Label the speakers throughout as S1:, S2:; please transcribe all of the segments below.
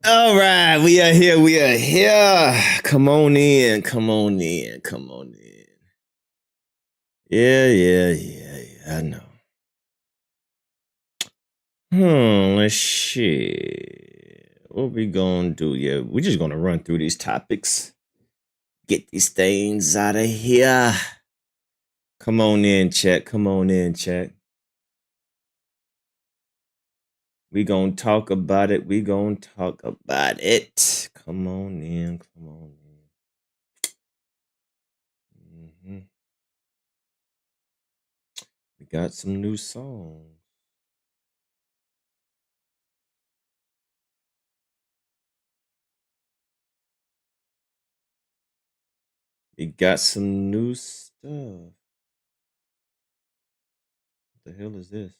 S1: All right, we are here. We are here. Come on in. Come on in. Come on in. Yeah. I know. Let's see. What we gonna do? Yeah, we're just gonna run through these topics. Get these things out of here. Come on in, chat. Come on in, chat. We gonna talk about it. We gonna talk about it. Come on in. Come on in. We got some new songs. We got some new stuff. What the hell is this?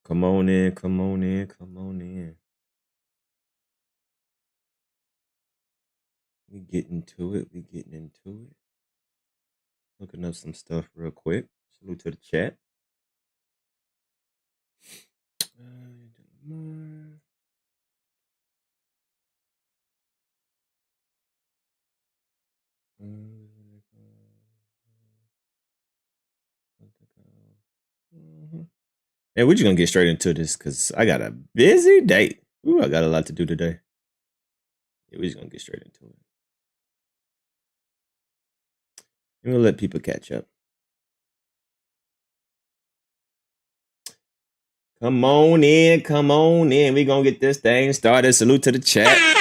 S1: Come on in, come on in, come on in. We getting to it. We getting into it. Looking up some stuff real quick. Salute to the chat. And we're just gonna get straight into this because I got a busy day. Ooh, I got a lot to do today. Yeah, we're just gonna get straight into it. And we'll let people catch up. Come on in, come on in. We're gonna get this thing started. Salute to the chat.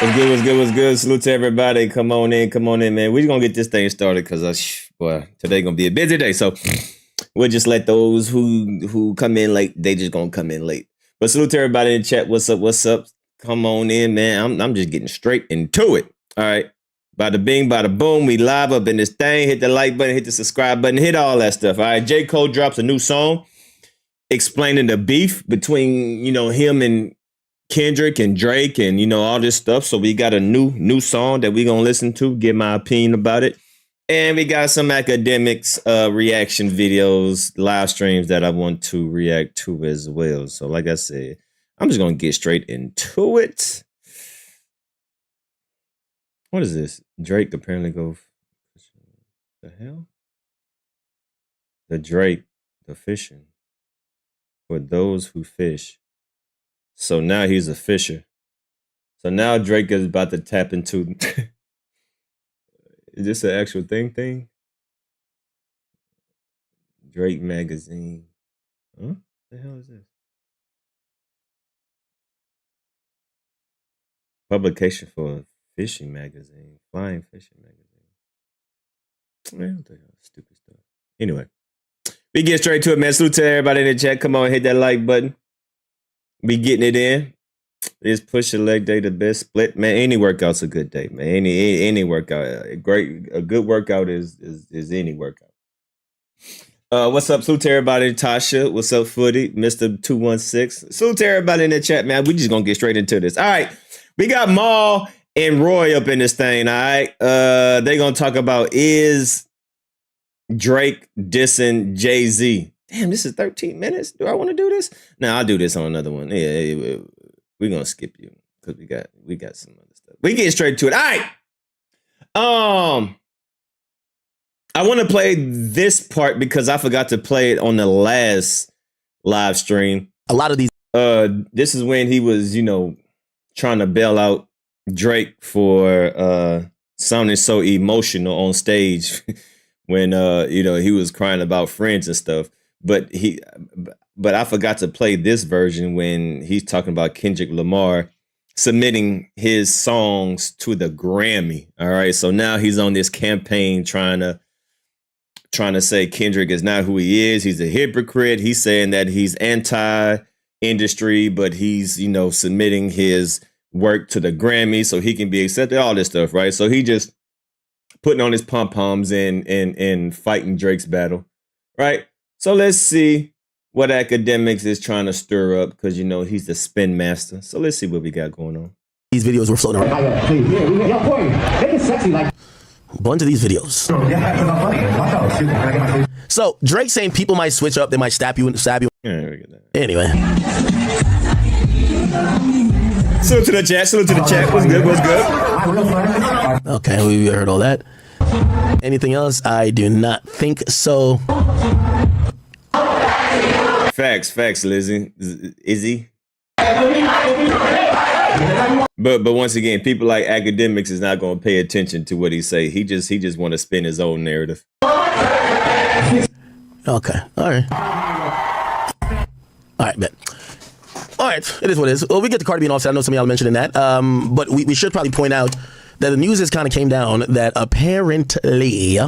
S1: What's good? Salute to everybody. Come on in, man. We're gonna get this thing started because boy, today gonna be a busy day. So we'll just let those who come in late, they just gonna come in late. But salute to everybody in the chat. What's up? Come on in, man. I'm just getting straight into it. All right. Bada bing, bada boom. We live up in this thing. Hit the like button, hit the subscribe button, hit all that stuff. All right. Jcole drops a new song explaining the beef between, him and Kendrick and Drake and, all this stuff. So we got a new song that we going to listen to, give my opinion about it. And we got some Akademiks reaction videos, live streams that I want to react to as well. So like I said, I'm just going to get straight into it. What is this? Drake apparently the hell? The Drake, the fishing. For those who fish. So now he's a fisher. So now Drake is about to tap into... Is this an actual thing? Drake magazine. Huh? What the hell is this? Publication for a fishing magazine. Flying fishing magazine. Man, what the hell? Stupid stuff. Anyway. We get straight to it, man. Salute to everybody in the chat. Come on, hit that like button. We getting it in. This push your leg day, the best split, man. Any workout's a good day, man. Any workout, a good workout is any workout. What's up? Salute to everybody, Tasha. What's up, Footy, Mr. 216. Salute to everybody in the chat, man. We just gonna get straight into this. All right, we got Maul and Roy up in this thing. All right, they gonna talk about is Drake dissing Jay-Z. Damn, this is 13 minutes. Do I want to do this? No, I'll do this on another one. Yeah, we're gonna skip you because we got some other stuff. We get straight to it. All right. I want to play this part because I forgot to play it on the last live stream.
S2: A lot of these.
S1: This is when he was, trying to bail out Drake for sounding so emotional on stage when he was crying about friends and stuff. But I forgot to play this version when he's talking about Kendrick Lamar submitting his songs to the Grammy. All right. So now he's on this campaign trying to say Kendrick is not who he is. He's a hypocrite. He's saying that he's anti-industry, but he's, submitting his work to the Grammy so he can be accepted, all this stuff, right? So he just putting on his pom-poms and fighting Drake's battle, right? So let's see what Akademiks is trying to stir up because, he's the spin master. So let's see what we got going on.
S2: These videos were floating around.
S3: Yo, Corey, make it sexy like.
S2: bunch of these videos. So Drake saying people might switch up, they might stab you.
S1: Yeah, we get that.
S2: Anyway.
S1: Salute to the chat. Salute to the chat. What's good? What's good?
S2: Okay, we heard all that. Anything else? I do not think so.
S1: Facts, Lizzie. Izzy. But once again, people like Akademiks is not going to pay attention to what he say. He just want to spin his own narrative.
S2: Okay. All right, bet. All right, it is what it is. Well, we get to Cardi B and Offset. I know some of y'all mentioning that. But we should probably point out that the news has kind of came down that apparently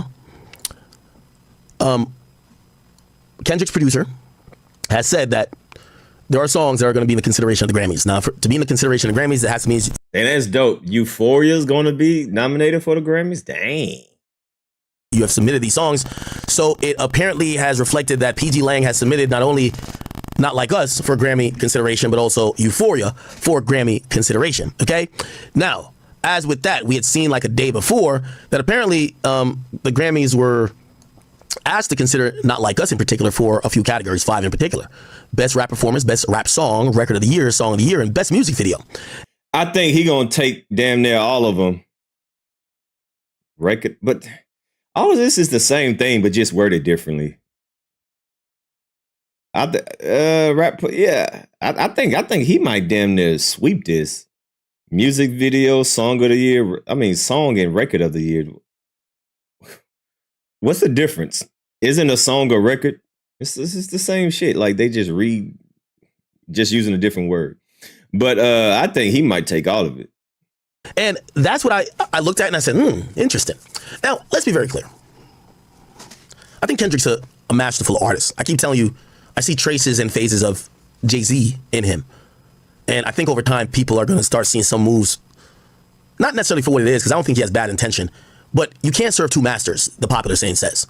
S2: Kendrick's producer has said that there are songs that are going to be in the consideration of the Grammys. Now, to be in the consideration of the Grammys, it has to mean...
S1: And that's dope. Euphoria's going to be nominated for the Grammys? Dang.
S2: You have submitted these songs. So it apparently has reflected that PG Lang has submitted not only Not Like Us for Grammy consideration, but also Euphoria for Grammy consideration. Okay? Now, as with that, we had seen like a day before that apparently the Grammys were asked to consider Not Like Us in particular for a few categories, 5 in particular. Best rap performance, best rap song, record of the year, song of the year, and best music video.
S1: I think he gonna take damn near all of them. Record, but all of this is the same thing, but just worded differently. I think he might damn near sweep this. Music video, song of the year. I mean, song and record of the year. What's the difference? Isn't a song a record? It's the same shit. Like they just using a different word. But I think he might take all of it.
S2: And that's what I looked at and I said, interesting. Now, let's be very clear. I think Kendrick's a masterful artist. I keep telling you, I see traces and phases of Jay-Z in him. And I think over time, people are going to start seeing some moves, not necessarily for what it is, because I don't think he has bad intention, but you can't serve two masters, the popular saying says.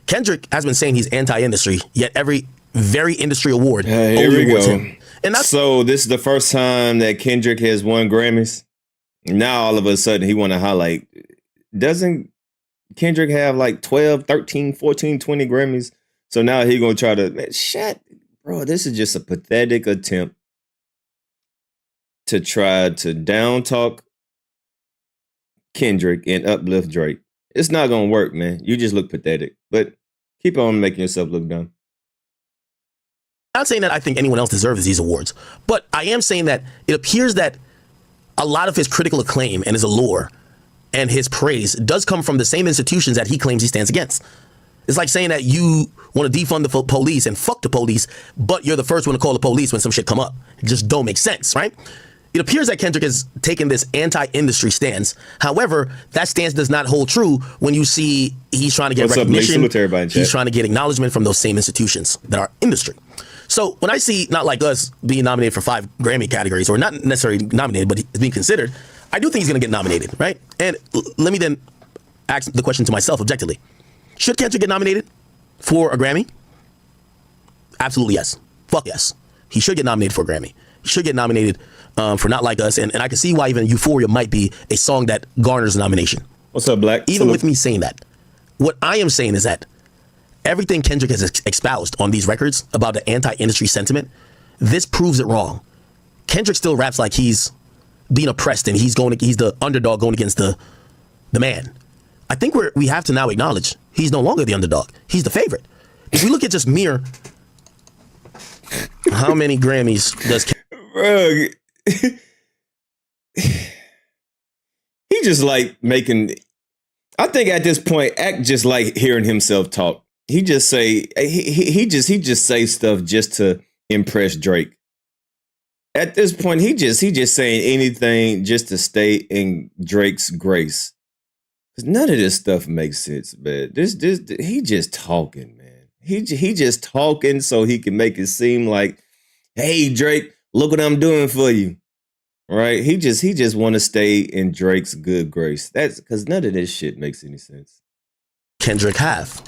S2: Kendrick has been saying he's anti-industry, yet every very industry award only awards him. And
S1: so this is the first time that Kendrick has won Grammys. Now all of a sudden he want to highlight. Doesn't Kendrick have like 12, 13, 14, 20 Grammys? So now he going to try to, bro, this is just a pathetic attempt to try to down talk Kendrick and uplift Drake. It's not going to work, man. You just look pathetic. But keep on making yourself look dumb.
S2: I'm not saying that I think anyone else deserves these awards, but I am saying that it appears that a lot of his critical acclaim and his allure and his praise does come from the same institutions that he claims he stands against. It's like saying that you want to defund the police and fuck the police, but you're the first one to call the police when some shit come up. It just don't make sense, right? It appears that Kendrick has taken this anti-industry stance. However, that stance does not hold true when you see he's trying to get recognition. He's trying to get acknowledgement from those same institutions that are industry. So when I see Not Like Us being nominated for 5 Grammy categories, or not necessarily nominated, but it's being considered, I do think he's going to get nominated, right? And let me then ask the question to myself objectively. Should Kendrick get nominated for a Grammy? Absolutely yes. Fuck yes. He should get nominated for a Grammy. He should get nominated for Not Like Us. And I can see why even Euphoria might be a song that garners a nomination.
S1: What's up, Black?
S2: Even with me saying that. What I am saying is that everything Kendrick has espoused on these records about the anti-industry sentiment, this proves it wrong. Kendrick still raps like he's being oppressed and he's the underdog going against the man. I think we have to now acknowledge he's no longer the underdog. He's the favorite. If we look at just mere how many Grammys does
S1: Bro, he just like making, I think at this point, act just like hearing himself talk. He just say he just say stuff just to impress Drake. At this point, he just saying anything just to stay in Drake's grace. Cause none of this stuff makes sense, man. He just talking, man. He just talking so he can make it seem like, hey Drake, look what I'm doing for you. Right? He just want to stay in Drake's good grace. That's because none of this shit makes any sense.
S2: Kendrick have?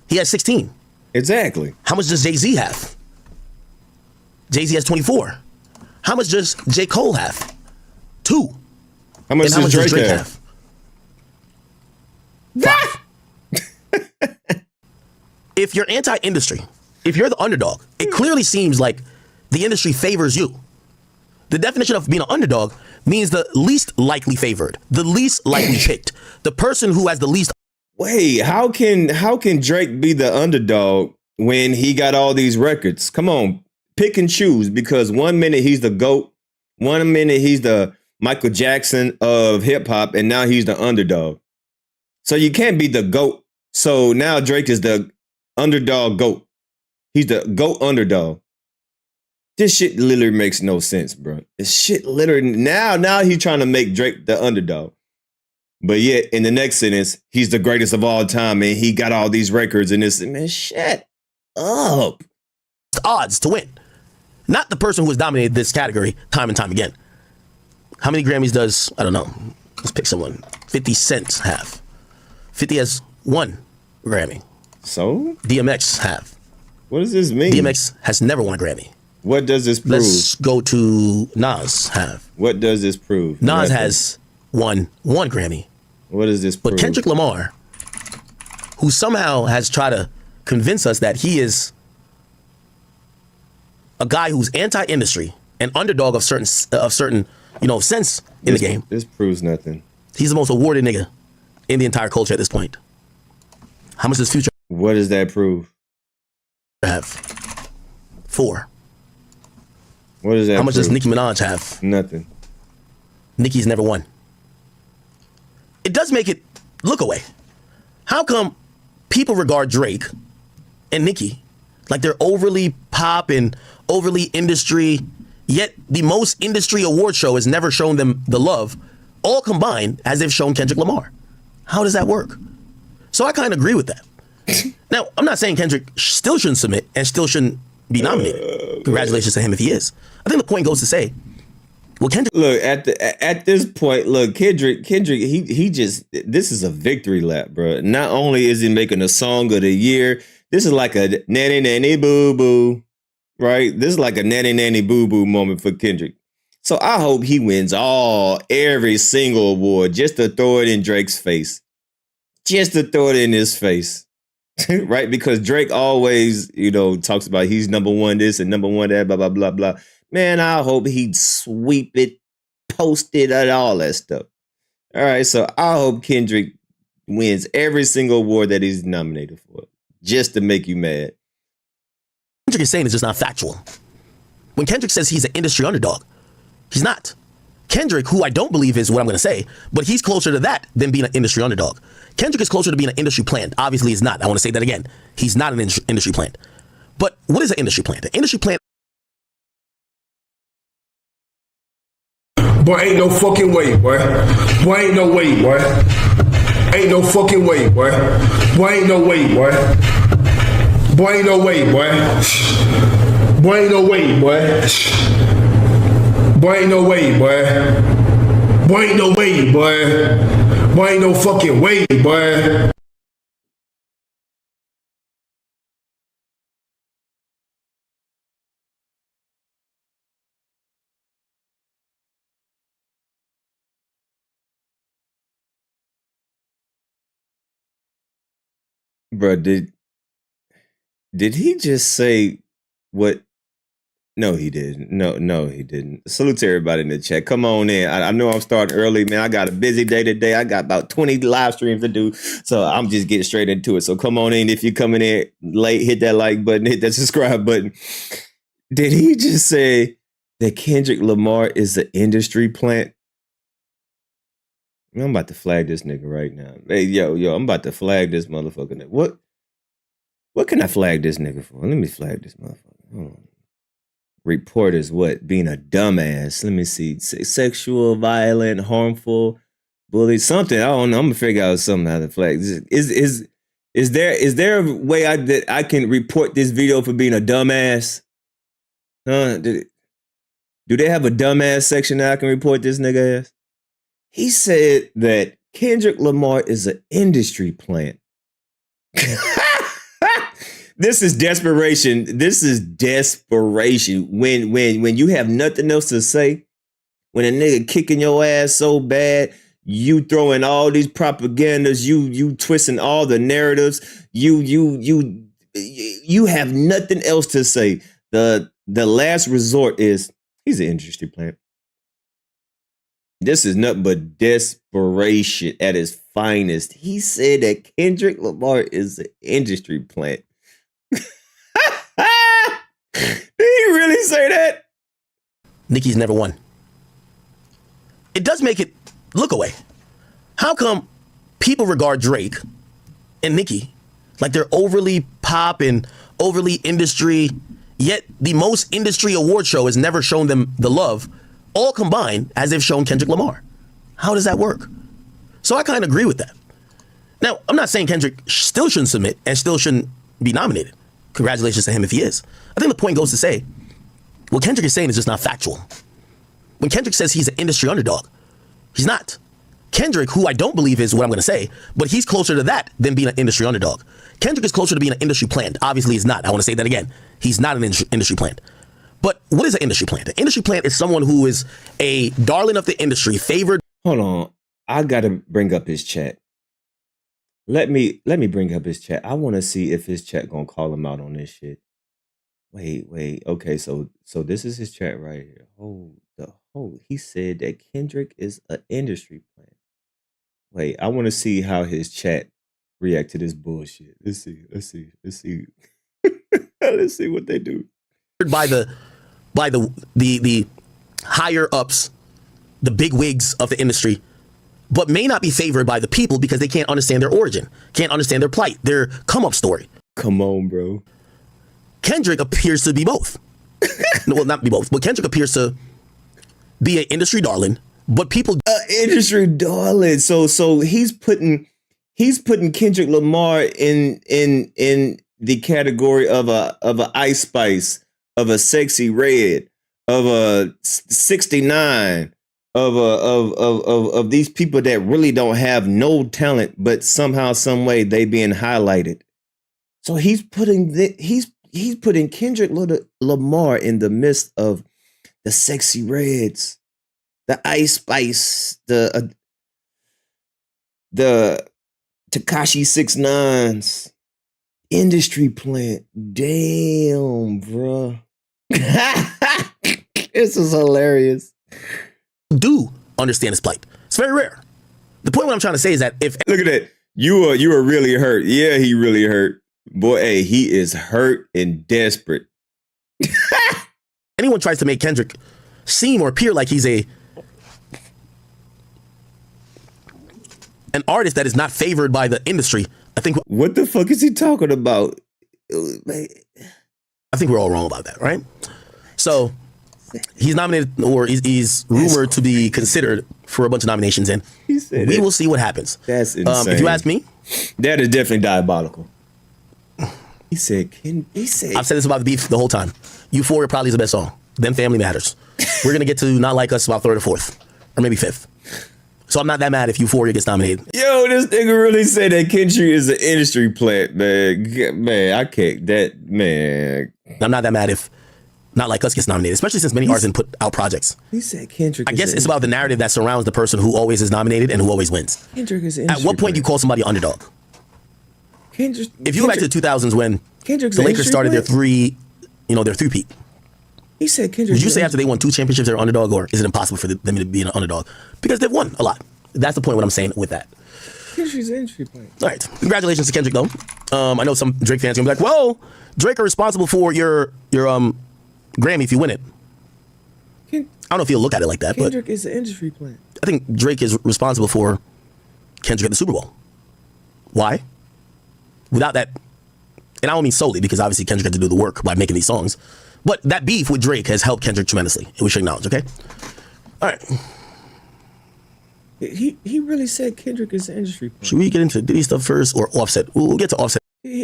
S2: He has 16.
S1: Exactly.
S2: How much does Jay-Z have? Jay-Z has 24. How much does Jcole have? 2.
S1: How much does Drake have?
S2: if you're anti-industry, if you're the underdog, it clearly seems like the industry favors you. The definition of being an underdog means the least likely favored, the least likely picked, the person who has the least.
S1: Wait, how can Drake be the underdog when he got all these records? Come on, pick and choose, because 1 minute he's the GOAT, 1 minute he's the Michael Jackson of hip hop, and now he's the underdog. So you can't be the GOAT. So now Drake is the underdog GOAT. He's the GOAT underdog. This shit literally makes no sense, bro. This shit literally now he's trying to make Drake the underdog. But yet in the next sentence, he's the greatest of all time, and he got all these records and this. Man, shut up.
S2: Odds to win. Not the person who has dominated this category time and time again. How many Grammys does, I don't know, let's pick someone. 50 Cent have. 50 has 1 Grammy.
S1: So?
S2: DMX have.
S1: What does this mean?
S2: DMX has never won a Grammy.
S1: What does this prove?
S2: Let's go to Nas have.
S1: What does this prove?
S2: Nas has won 1 Grammy.
S1: What does this prove?
S2: But Kendrick Lamar, who somehow has tried to convince us that he is a guy who's anti-industry, an underdog of certain sense in the game.
S1: This proves nothing.
S2: He's the most awarded nigga in the entire culture at this point. How much does Future
S1: What does that prove?
S2: have? 4.
S1: What does that
S2: How much
S1: prove?
S2: does Nicki Minaj have?
S1: Nothing.
S2: Nicki's never won. It does make it look away. How come people regard Drake and Nicki like they're overly pop and overly industry, yet the most industry award show has never shown them the love, all combined as they've shown Kendrick Lamar? How does that work? So I kind of agree with that. Now, I'm not saying Kendrick still shouldn't submit and still shouldn't be nominated. Congratulations to him if he is. I think the point goes to say, well, Kendrick.
S1: Look, at this point, look, Kendrick, he just, this is a victory lap, bro. Not only is he making a song of the year, this is like a nanny nanny boo boo, right? This is like a nanny nanny boo boo moment for Kendrick. So I hope he wins every single award just to throw it in Drake's face. Just to throw it in his face. Right? Because Drake always, talks about he's number one this and number one that, blah, blah, blah, blah. Man, I hope he'd sweep it, post it, and all that stuff. All right, so I hope Kendrick wins every single award that he's nominated for, just to make you mad.
S2: Kendrick is saying is just not factual. When Kendrick says he's an industry underdog, he's not. Kendrick, who I don't believe is what I'm going to say, but he's closer to that than being an industry underdog. Kendrick is closer to being an industry plant. Obviously, he's not. I want to say that again. He's not an industry plant. But what is an industry plant? An industry plant.
S3: Boy, ain't no fucking way, boy. Boy, ain't no way, boy. Ain't no fucking way, boy. Boy, ain't no way, boy. Boy, ain't no way, boy. Boy, ain't no way, boy. Boy, ain't no way, boy. Boy, ain't no way, boy. Boy, ain't no fucking way, boy.
S1: Bro, did he just say what? No, he didn't. No, he didn't. Salute to everybody in the chat. Come on in. I know I'm starting early, man. I got a busy day today. I got about 20 live streams to do, so I'm just getting straight into it. So come on in. If you're coming in late, hit that like button, hit that subscribe button. Did he just say that Kendrick Lamar is the industry plant? I'm about to flag this nigga right now. Hey, yo, I'm about to flag this motherfucker. What can I flag this nigga for? Let me flag this motherfucker. Hold on. Report is what? Being a dumbass. Let me see. Sexual, violent, harmful, bully, something. I don't know. I'm gonna figure out something how to flag. Is there a way that I can report this video for being a dumbass? Do they have a dumbass section that I can report this nigga ass? He said that Kendrick Lamar is an industry plant. This is desperation. This is desperation. When you have nothing else to say, when a nigga kicking your ass so bad, you throwing all these propagandas, you twisting all the narratives, you you have nothing else to say. The last resort is he's an industry plant. This is nothing but desperation at its finest. He said that Kendrick Lamar is an industry plant. Did he really say that?
S2: Nicki's never won. It does make it look away. How come people regard Drake and Nicki like they're overly pop and overly industry, yet the most industry award show has never shown them the love, all combined, as they've shown Kendrick Lamar? How does that work? So I kind of agree with that. Now, I'm not saying Kendrick still shouldn't submit and still shouldn't be nominated. Congratulations to him if he is. I think the point goes to say, what Kendrick is saying is just not factual. When Kendrick says he's an industry underdog, he's not. Kendrick, who I don't believe is what I'm going to say, but he's closer to that than being an industry underdog. Kendrick is closer to being an industry plant. Obviously, he's not. I want to say that again. He's not an industry plant. But what is an industry plant? An industry plant is someone who is a darling of the industry, favored.
S1: Hold on. I got to bring up his chat. Let me bring up his chat. I want to see if his chat going to call him out on this shit. Wait. Okay, so this is his chat right here. He said that Kendrick is an industry plant. Wait, I want to see how his chat react to this bullshit. Let's see. Let's see what they do.
S2: By the higher ups, the big wigs of the industry, but may not be favored by the people because they can't understand their origin, can't understand their plight, their come up story.
S1: Come on, bro.
S2: Kendrick appears to be both. Well, not be both, but Kendrick appears to be an industry darling, but people
S1: industry darling. So he's putting Kendrick Lamar in the category of a Ice Spice, of a Sexy Red, of a 69, of these people that really don't have no talent, but somehow, some way they being highlighted. So he's putting Kendrick Lamar in the midst of the Sexy Reds, the Ice Spice, the Tekashi 6ix9s, industry plant. Damn, bro. This is hilarious.
S2: Do understand his plight. It's very rare. The point what I'm trying to say is that if
S1: look at that, you are really hurt. Yeah, he really hurt. Boy, hey, he is hurt and desperate.
S2: anyone tries to make Kendrick seem or appear like he's an artist that is not favored by the industry, I think
S1: what the fuck is he talking about?
S2: I think we're all wrong about that, right? So he's nominated, or he's rumored to be considered for a bunch of nominations, and we will see what happens.
S1: That's insane.
S2: If you ask me,
S1: that is definitely diabolical. He said,
S2: I've said this about the beef the whole time. Euphoria probably is the best song. Then Family Matters. We're going to get to Not Like Us about third or fourth, or maybe fifth. So I'm not that mad if Euphoria gets nominated.
S1: Yo, this nigga really said that Kendrick is an industry plant, man. Man, I can't. That, man.
S2: I'm not that mad if Not Like Us gets nominated, especially since many artists put out projects.
S1: He said Kendrick.
S2: I guess it's about the narrative that surrounds the person who always is nominated and who always wins.
S1: Kendrick is an
S2: At what point do you call somebody an underdog? If you go back to the 2000s when the Lakers started their three-peat.
S1: He said Kendrick.
S2: Would you say after they won 2 championships they're an underdog, or is it impossible for them to be an underdog? Because they've won a lot. That's the point what I'm saying with that.
S1: Kendrick's an industry plant.
S2: All right. Congratulations to Kendrick, though. I know some Drake fans are going to be like, well, Drake are responsible for your Grammy if you win it. I don't know if you'll look at it like that,
S1: Kendrick is an industry plant.
S2: I think Drake is responsible for Kendrick at the Super Bowl. Why? Without that, and I don't mean solely, because obviously Kendrick had to do the work by making these songs, but that beef with Drake has helped Kendrick tremendously, and we should acknowledge, okay? All right.
S1: He really said Kendrick is an industry plant.
S2: Should we get into Diddy stuff first or Offset? We'll get to Offset.
S1: Did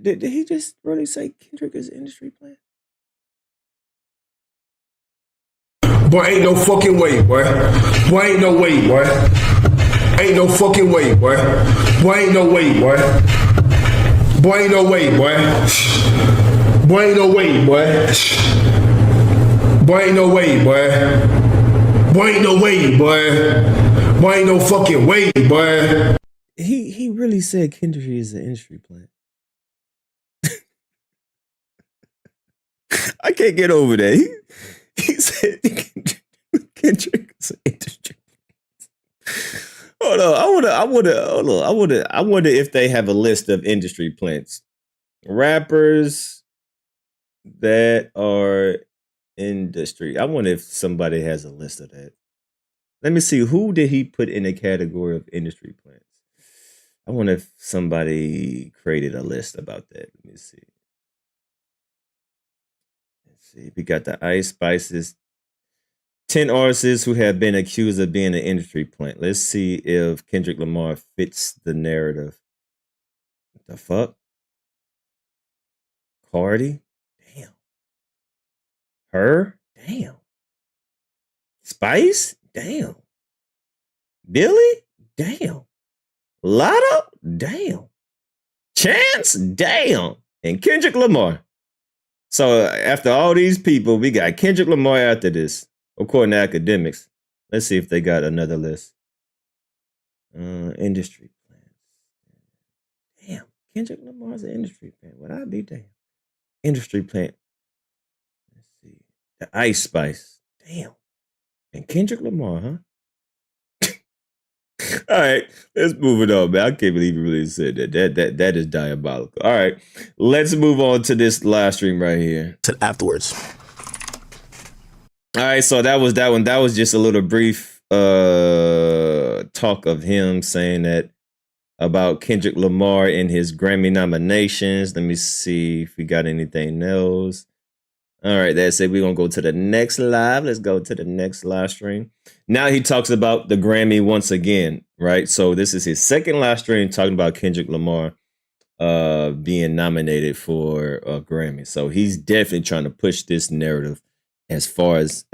S1: he just really say Kendrick is an industry plant?
S3: Boy, ain't no fucking way, boy. Boy, ain't no way, boy. Ain't no fucking way, boy. Boy, ain't no way, boy. Boy, ain't no way, boy. Boy, ain't no way, boy. Boy, ain't no way, boy. Boy, ain't no way, boy. Boy, ain't no fucking way, boy.
S1: He really said Kendrick is an industry plant. I can't get over that. He said Kendrick is an industry. Hold on, I wonder if they have a list of industry plants, rappers that are industry. I wonder if somebody has a list of that. Let me see, who did he put in the category of industry plants? I wonder if somebody created a list about that. Let me see. Let's see. We got the Ice Spices. 10 artists who have been accused of being an industry plant. Let's see if Kendrick Lamar fits the narrative. What the fuck? Cardi? Damn. Her? Damn. Spice? Damn. Billy? Damn. Lotto? Damn. Chance? Damn. And Kendrick Lamar. So after all these people, we got Kendrick Lamar after this, according to Akademiks. Let's see if they got another list. Industry plants. Damn. Kendrick Lamar's an industry plant. Would I be damn? Industry plant. Let's see. The Ice Spice. Damn. And Kendrick Lamar, huh? All right, let's move it on, man. I can't believe you really said that. That is diabolical. All right, let's move on to this live stream right here.
S2: Afterwards.
S1: All right, so that was that one. That was just a little brief talk of him saying that about Kendrick Lamar and his Grammy nominations. Let me see if we got anything else. All right, that's it. We're going to go to the next live. Let's go to the next live stream. Now he talks about the Grammy once again, right? So this is his second live stream talking about Kendrick Lamar being nominated for a Grammy. So he's definitely trying to push this narrative as far as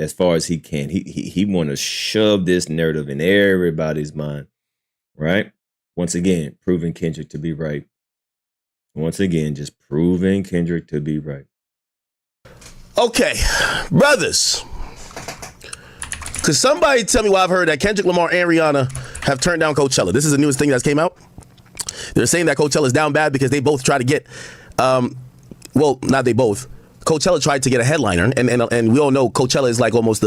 S1: he can. He want to shove this narrative in everybody's mind, right? Once again, proving Kendrick to be right. Once again, just proving Kendrick to be right.
S2: Okay, brothers. Could somebody tell me why I've heard that Kendrick Lamar and Rihanna have turned down Coachella? This is the newest thing that came out. They're saying that Coachella is down bad because they both try to get, well, not they both. Coachella tried to get a headliner, and we all know Coachella is like almost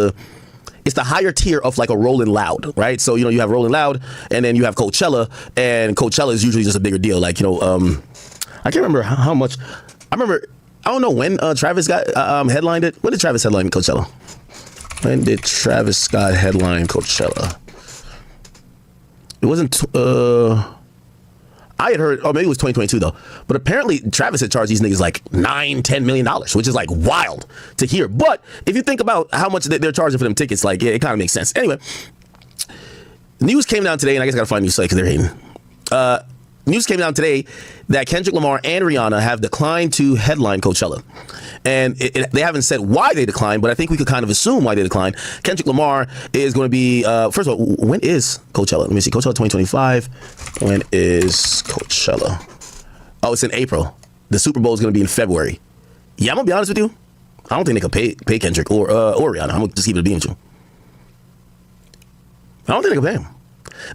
S2: it's the higher tier of like a Rolling Loud, right? So, you have Rolling Loud, and then you have Coachella, and Coachella is usually just a bigger deal. Like, I can't remember how much. I don't know when Travis Scott headlined it. When did Travis headline Coachella? When did Travis Scott headline Coachella? It wasn't. I had heard, maybe it was 2022 though. But apparently Travis had charged these niggas like $9-10 million, which is like wild to hear. But if you think about how much they're charging for them tickets, like it kind of makes sense. Anyway, news came down today, and I guess I gotta find a new site because they're hating. News came down today that Kendrick Lamar and Rihanna have declined to headline Coachella. And they haven't said why they declined, but I think we could kind of assume why they declined. Kendrick Lamar is going to be, first of all, when is Coachella? Let me see, Coachella 2025. When is Coachella? Oh, it's in April. The Super Bowl is going to be in February. Yeah, I'm going to be honest with you. I don't think they could pay Kendrick or Rihanna. I'm going to just keep it being with you. I don't think they could pay him.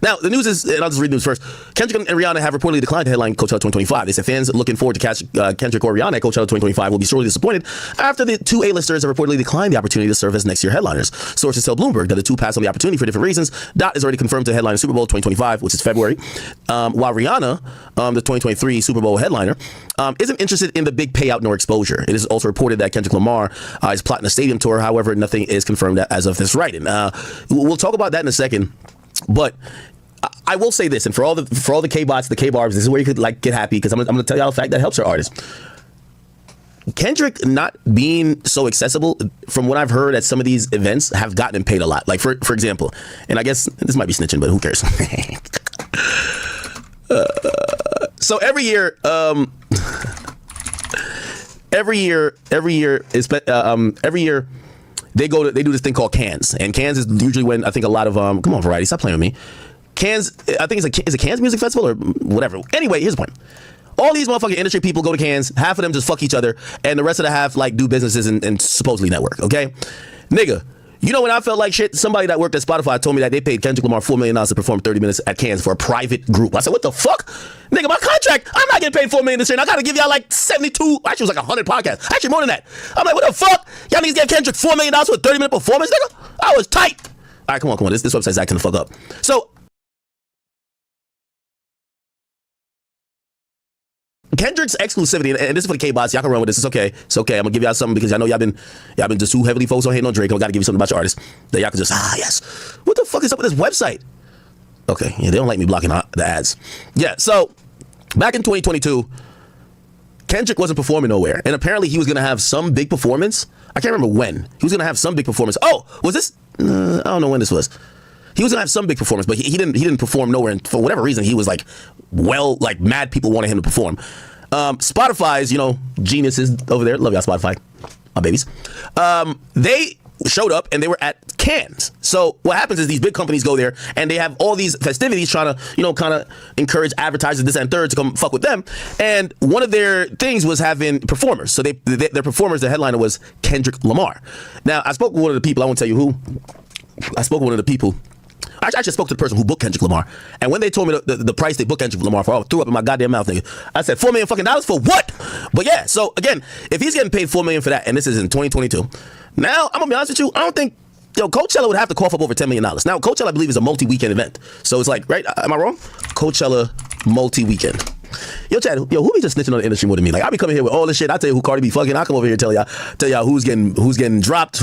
S2: Now, the news is, and I'll just read the news first. Kendrick and Rihanna have reportedly declined to headline Coachella 2025. They said fans looking forward to catch Kendrick or Rihanna at Coachella 2025 will be sorely disappointed after the two A-listers have reportedly declined the opportunity to serve as next year headliners. Sources tell Bloomberg that the two passed on the opportunity for different reasons. Dot is already confirmed to headline the Super Bowl 2025, which is February, while Rihanna, the 2023 Super Bowl headliner, isn't interested in the big payout nor exposure. It is also reported that Kendrick Lamar is plotting a stadium tour. However, nothing is confirmed as of this writing. We'll talk about that in a second, but I will say this, and for all the K-bots, the K-barbs, this is where you could like get happy, because I'm gonna tell y'all a fact that helps our artists. Kendrick not being so accessible, from what I've heard at some of these events, have gotten him paid a lot. Like for example, and I guess this might be snitching, but who cares? So every year they do this thing called Cannes, and Cannes is usually when I think a lot of come on, Variety, stop playing with me. Cannes, I think is it Cannes Music Festival or whatever. Anyway, here's the point. All these motherfucking industry people go to Cannes, half of them just fuck each other, and the rest of the half like do businesses and supposedly network, okay? Nigga, You know when I felt like shit? Somebody that worked at Spotify told me that they paid Kendrick Lamar $4 million to perform 30 minutes at Cannes for a private group. I said, what the fuck? Nigga, my contract, I'm not getting paid $4 million this year, and I gotta give y'all like 72, actually it was like 100 podcasts. Actually more than that. I'm like, what the fuck? Y'all niggas get Kendrick $4 million for a 30-minute performance, nigga? I was tight. All right, come on. This website's acting the fuck up. So, Kendrick's exclusivity, and this is for the K-bots. Y'all can run with this. It's okay. It's okay. I'm gonna give y'all something because I know y'all been just too heavily focused on hating on Drake. I gotta give you something about your artist that y'all can just yes. What the fuck is up with this website? Okay, yeah, they don't like me blocking the ads. Yeah, so back in 2022, Kendrick wasn't performing nowhere, and apparently he was gonna have some big performance. I can't remember when. He was gonna have some big performance. Oh, was this? I don't know when this was. He was gonna have some big performance, but he didn't perform nowhere, and for whatever reason, he was like mad people wanted him to perform. Spotify's, geniuses over there, love y'all Spotify, my babies. They showed up and they were at Cannes. So what happens is these big companies go there and they have all these festivities trying to, kind of encourage advertisers, this and third, to come fuck with them. And one of their things was having performers. So their performers, the headliner was Kendrick Lamar. Now, I spoke with one of the people, I won't tell you who. I spoke with one of the people. I actually spoke to the person who booked Kendrick Lamar, and when they told me the price they booked Kendrick Lamar for, I threw up in my goddamn mouth, nigga. I said $4 million fucking dollars for what? But yeah, so again, if he's getting paid $4 million for that, and this is in 2022, now I'm gonna be honest with you, I don't think Coachella would have to cough up over $10 million. Now Coachella, I believe, is a multi-weekend event, so it's like, right? Am I wrong? Coachella multi-weekend. Yo, Chad, who be just snitching on the industry more than me? Like, I be coming here with all this shit. I tell you who Cardi be fucking. I come over here and tell y'all who's getting dropped.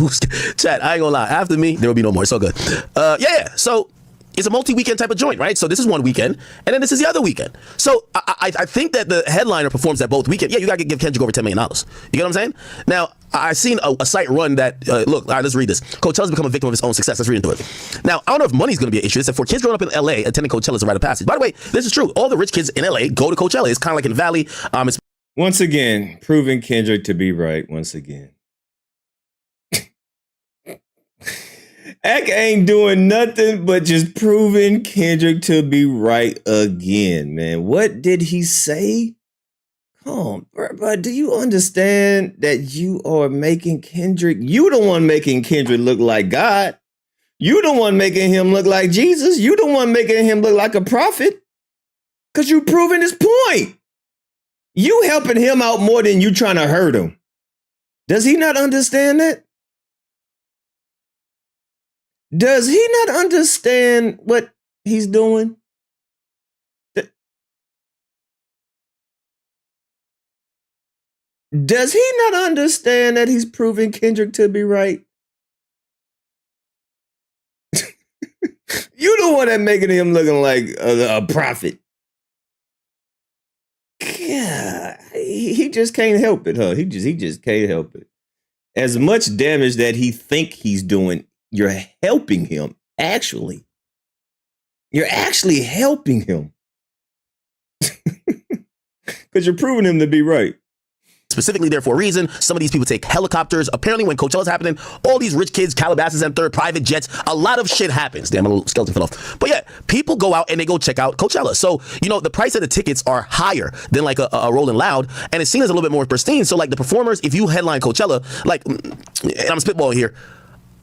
S2: Chad, I ain't gonna lie. After me, there will be no more. It's all good. Yeah. So it's a multi-weekend type of joint, right? So this is one weekend, and then this is the other weekend. So I think that the headliner performs at both weekends. Yeah, you gotta give Kendrick over $10 million. You get what I'm saying? Now, I seen a site run that, look, all right, let's read this. Coachella's become a victim of his own success. Let's read into it. Now, I don't know if money's going to be an issue. It said, for kids growing up in LA, attending Coachella is a rite of passage. By the way, this is true. All the rich kids in LA go to Coachella. It's kind of like in the Valley. It's
S1: once again, proving Kendrick to be right once again. Ak ain't doing nothing but just proving Kendrick to be right again, man. What did he say? Come on, bro, do you understand that you are making Kendrick, you the one making Kendrick look like God. You the one making him look like Jesus. You the one making him look like a prophet. Because you proving his point. You helping him out more than you trying to hurt him. Does he not understand that? Does he not understand what he's doing? Does he not understand that he's proving Kendrick to be right? You the one that making him looking like a prophet. Yeah, he just can't help it, huh? He just can't help it. As much damage that he think he's doing, you're helping him. Actually, you're actually helping him because you're proving him to be right.
S2: Specifically there for a reason. Some of these people take helicopters. Apparently when Coachella's happening, all these rich kids, Calabasas and third, private jets, a lot of shit happens. Damn, a little skeleton fell off. But yeah, people go out and they go check out Coachella. So, the price of the tickets are higher than like a Rolling Loud, and it's seen as a little bit more pristine. So like the performers, if you headline Coachella, like, and I'm spitballing here,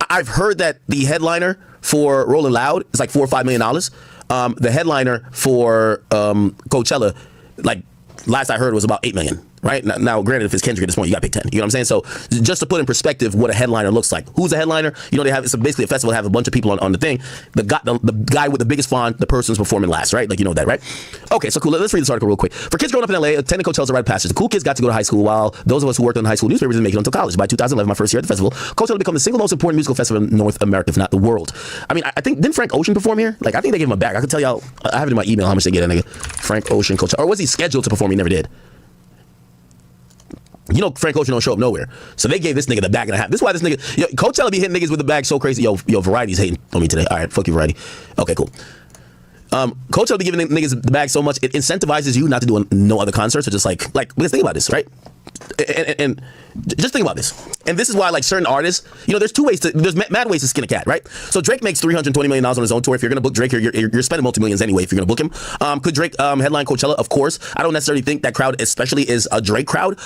S2: I've heard that the headliner for Rolling Loud is like $4 or $5 million. The headliner for Coachella, like last I heard, was about $8 million. Right now, granted, if it's Kendrick at this point, you got to pay 10. You know what I'm saying? So just to put in perspective what a headliner looks like. Who's a headliner? They have, it's basically a festival. They have a bunch of people on the thing. The guy with the biggest font, the person's performing last, right? Like, you know that, right? Okay, so cool. Let's read this article real quick. For kids growing up in LA, attending Coachella's a rite of passage. The cool kids got to go to high school, while those of us who worked on high school newspapers didn't make it until college. By 2011, my first year at the festival, Coachella became the single most important musical festival in North America, if not the world. I mean, I think, didn't Frank Ocean perform here? Like, I think they gave him a bag. I could tell y'all, I have it in my email how much they get, that nigga. Frank Ocean, Coachella. Or was he scheduled to perform? He never did. Frank Ocean don't show up nowhere. So they gave this nigga the bag and a half. This is why this nigga, Coachella be hitting niggas with the bag so crazy. Yo, Variety's hating on me today. All right, fuck you, Variety. Okay, cool. Coachella be giving niggas the bag so much, it incentivizes you not to do no other concerts, or just like, because think about this, right? and just think about this. And this is why, like, certain artists, there's mad ways to skin a cat, right? So Drake makes $320 million on his own tour. If you're going to book Drake, you're spending multi-millions anyway if you're going to book him. Could Drake headline Coachella? Of course. I don't necessarily think that crowd especially is a Drake crowd,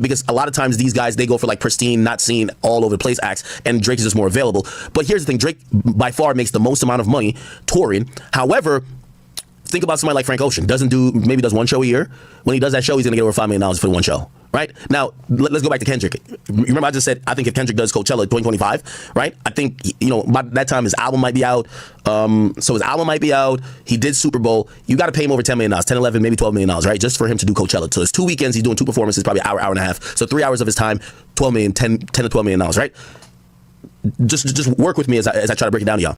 S2: because a lot of times these guys, they go for like pristine, not seen, all over the place acts, and Drake is just more available. But here's the thing. Drake by far makes the most amount of money touring. However, think about somebody like Frank Ocean. Maybe does one show a year. When he does that show, he's gonna get over $5 million for the one show, right? Now, let's go back to Kendrick. Remember I just said, I think if Kendrick does Coachella 2025, right? I think, by that time his album might be out. He did Super Bowl. You got to pay him over $10 million, 10, 11, maybe $12 million, right? Just for him to do Coachella. So it's 2 weekends. He's doing 2 performances, probably an hour, hour and a half. So 3 hours of his time, 12 million, 10 to $12 million, right? Just work with me as I try to break it down to y'all.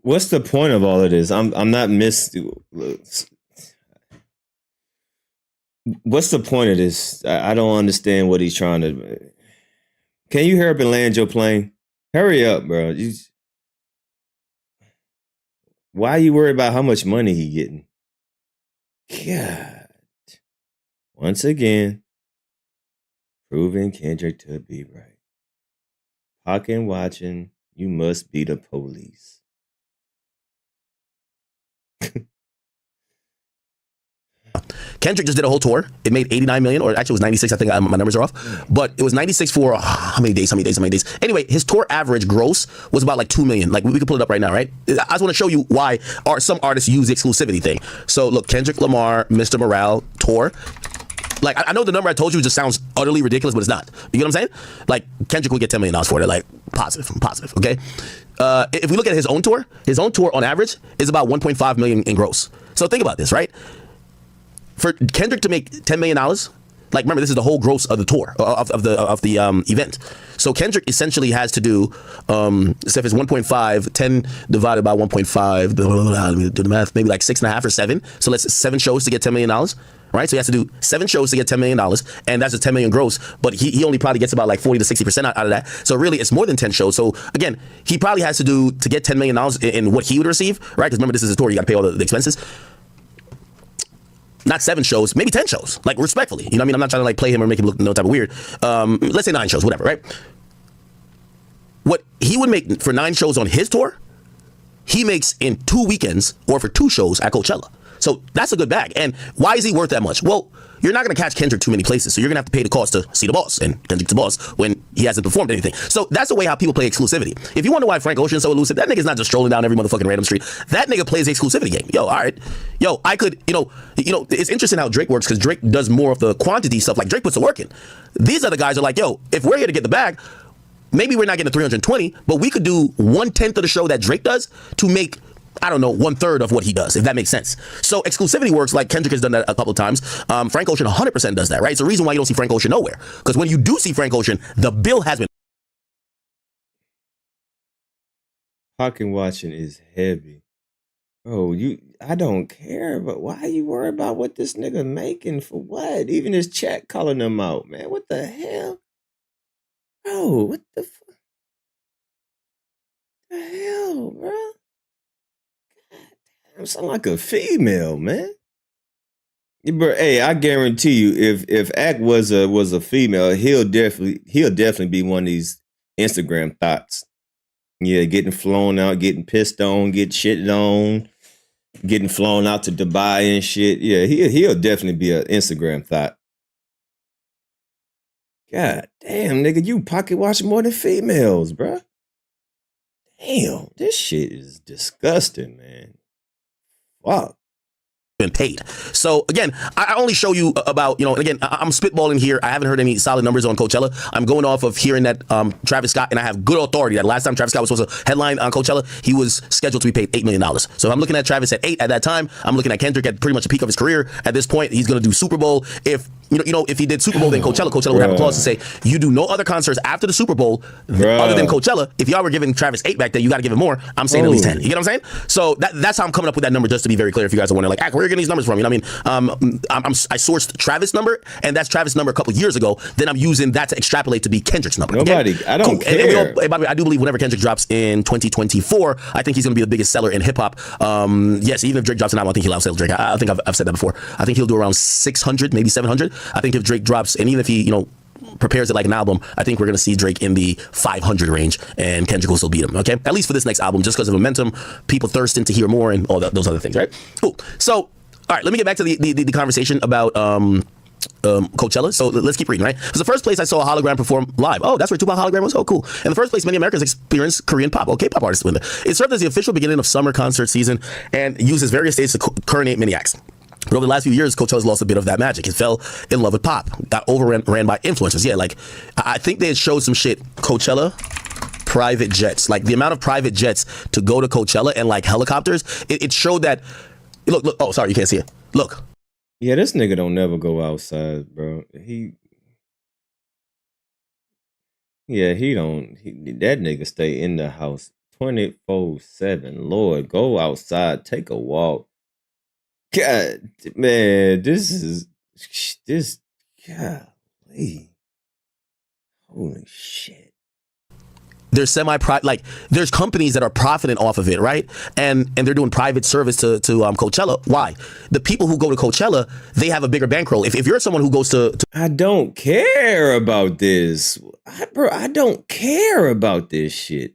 S1: What's the point of all of this? I'm not What's the point of this? I don't understand what he's trying to. Can you hurry up and land your plane? Hurry up, bro. Why are you worried about how much money he getting? God. Once again, proving Kendrick to be right. Pocket watching, you must be the police.
S2: Kendrick just did a whole tour. It made 89 million, or actually it was 96. I think my numbers are off. But it was 96 for how many days? Anyway, his tour average gross was about like 2 million. Like, we can pull it up right now, right? I just want to show you why some artists use the exclusivity thing. So look, Kendrick Lamar, Mr. Morale tour. Like, I know the number I told you just sounds utterly ridiculous, but it's not. You know what I'm saying? Like, Kendrick would get $10 million for it. Like, positive, okay? If we look at his own tour on average is about 1.5 million in gross. So think about this, right? For Kendrick to make $10 million, like, remember, this is the whole gross of the tour, of the event. So Kendrick essentially has to do, so if it's 1.5, 10 divided by 1.5, let me do the math, maybe like 6.5 or 7. So let's 7 shows to get $10 million, right? So he has to do 7 shows to get $10 million, and that's a 10 million gross, but he only probably gets about like 40 to 60% out of that. So really, it's more than 10 shows. So again, he probably has to get $10 million in what he would receive, right? Because remember, this is a tour, you got to pay all the expenses. Not 7 shows, maybe 10 shows, like, respectfully. You know what I mean? I'm not trying to like play him or make him look no type of weird. Let's say 9 shows, whatever, right? What he would make for 9 shows on his tour, he makes in 2 weekends or for 2 shows at Coachella. So that's a good bag. And why is he worth that much? Well, you're not going to catch Kendrick too many places. So you're going to have to pay the cost to see the boss. And Kendrick's the boss when he hasn't performed anything. So that's the way how people play exclusivity. If you wonder why Frank Ocean's so elusive, that nigga's not just strolling down every motherfucking random street. That nigga plays the exclusivity game. Yo, all right. Yo, I could, it's interesting how Drake works, because Drake does more of the quantity stuff. Like, Drake puts the work in. These other guys are like, yo, if we're here to get the bag, maybe we're not getting the 320, but we could do 1/10 of the show that Drake does to make, I don't know, 1/3 of what he does, if that makes sense. So exclusivity works. Like, Kendrick has done that a couple of times. Frank Ocean 100% does that, right? It's the reason why you don't see Frank Ocean nowhere. Because when you do see Frank Ocean, the bill has been.
S1: Pocket watching is heavy. Bro, I don't care, but why are you worried about what this nigga making for what? Even his chat calling him out, man. What the hell? Bro, what the fuck? The hell, bro? I sound like a female, man. But hey, I guarantee you, if Ak was a female, he'll definitely be one of these Instagram thoughts. Yeah, getting flown out, getting pissed on, getting shitted on, getting flown out to Dubai and shit. Yeah, he'll definitely be an Instagram thought. God damn, nigga, you pocket watching more than females, bruh. Damn, this shit is disgusting, man. Wow.
S2: Been paid. So again, I only show you about, and again, I'm spitballing here. I haven't heard any solid numbers on Coachella. I'm going off of hearing that Travis Scott, and I have good authority that last time Travis Scott was supposed to headline on Coachella, he was scheduled to be paid $8 million. So if I'm looking at Travis at 8 at that time, I'm looking at Kendrick at pretty much the peak of his career. At this point, he's going to do Super Bowl. If if he did Super Bowl, then Coachella would have a clause to say, you do no other concerts after the Super Bowl other than Coachella. If y'all were giving Travis 8 back then, you got to give him more. I'm saying at least 10. You get what I'm saying? So that's how I'm coming up with that number, just to be very clear. If you guys are wondering, like, where are you getting these numbers from? You know what I mean? I sourced Travis' number, and that's Travis' number a couple years ago. Then I'm using that to extrapolate to be Kendrick's number.
S1: Nobody, I don't care.
S2: And by the way, I do believe whenever Kendrick drops in 2024, I think he's going to be the biggest seller in hip hop. Yes, even if Drake drops an album, I think he'll outsell Drake. I think I've said that before. I think he'll do around 600, maybe 700. I think if Drake drops, and even if he, prepares it like an album, I think we're going to see Drake in the 500 range, and Kendrick will still beat him, okay? At least for this next album, just because of momentum, people thirsting to hear more and all those other things, right? Cool. So, all right, let me get back to the conversation about Coachella. So let's keep reading, right? Because the first place I saw a hologram perform live. Oh, that's where Tupac hologram was? Oh, cool. In the first place, many Americans experienced Korean pop, K-pop artists with it. It served as the official beginning of summer concert season and uses various states to coronate many acts. But over the last few years, Coachella's lost a bit of that magic. It fell in love with pop, got overran by influencers. Yeah, like, I think they had showed some shit. Coachella, private jets. Like, the amount of private jets to go to Coachella and, like, helicopters, it showed that, look, oh, sorry, you can't see it. Look.
S1: Yeah, this nigga don't never go outside, bro. That nigga stay in the house 24/7. Lord, go outside, take a walk. God, man, this, golly. Holy shit.
S2: There's there's companies that are profiting off of it, right? And they're doing private service to Coachella. Why? The people who go to Coachella, they have a bigger bankroll. If you're someone who goes to
S1: I don't care about this. I don't care about this shit.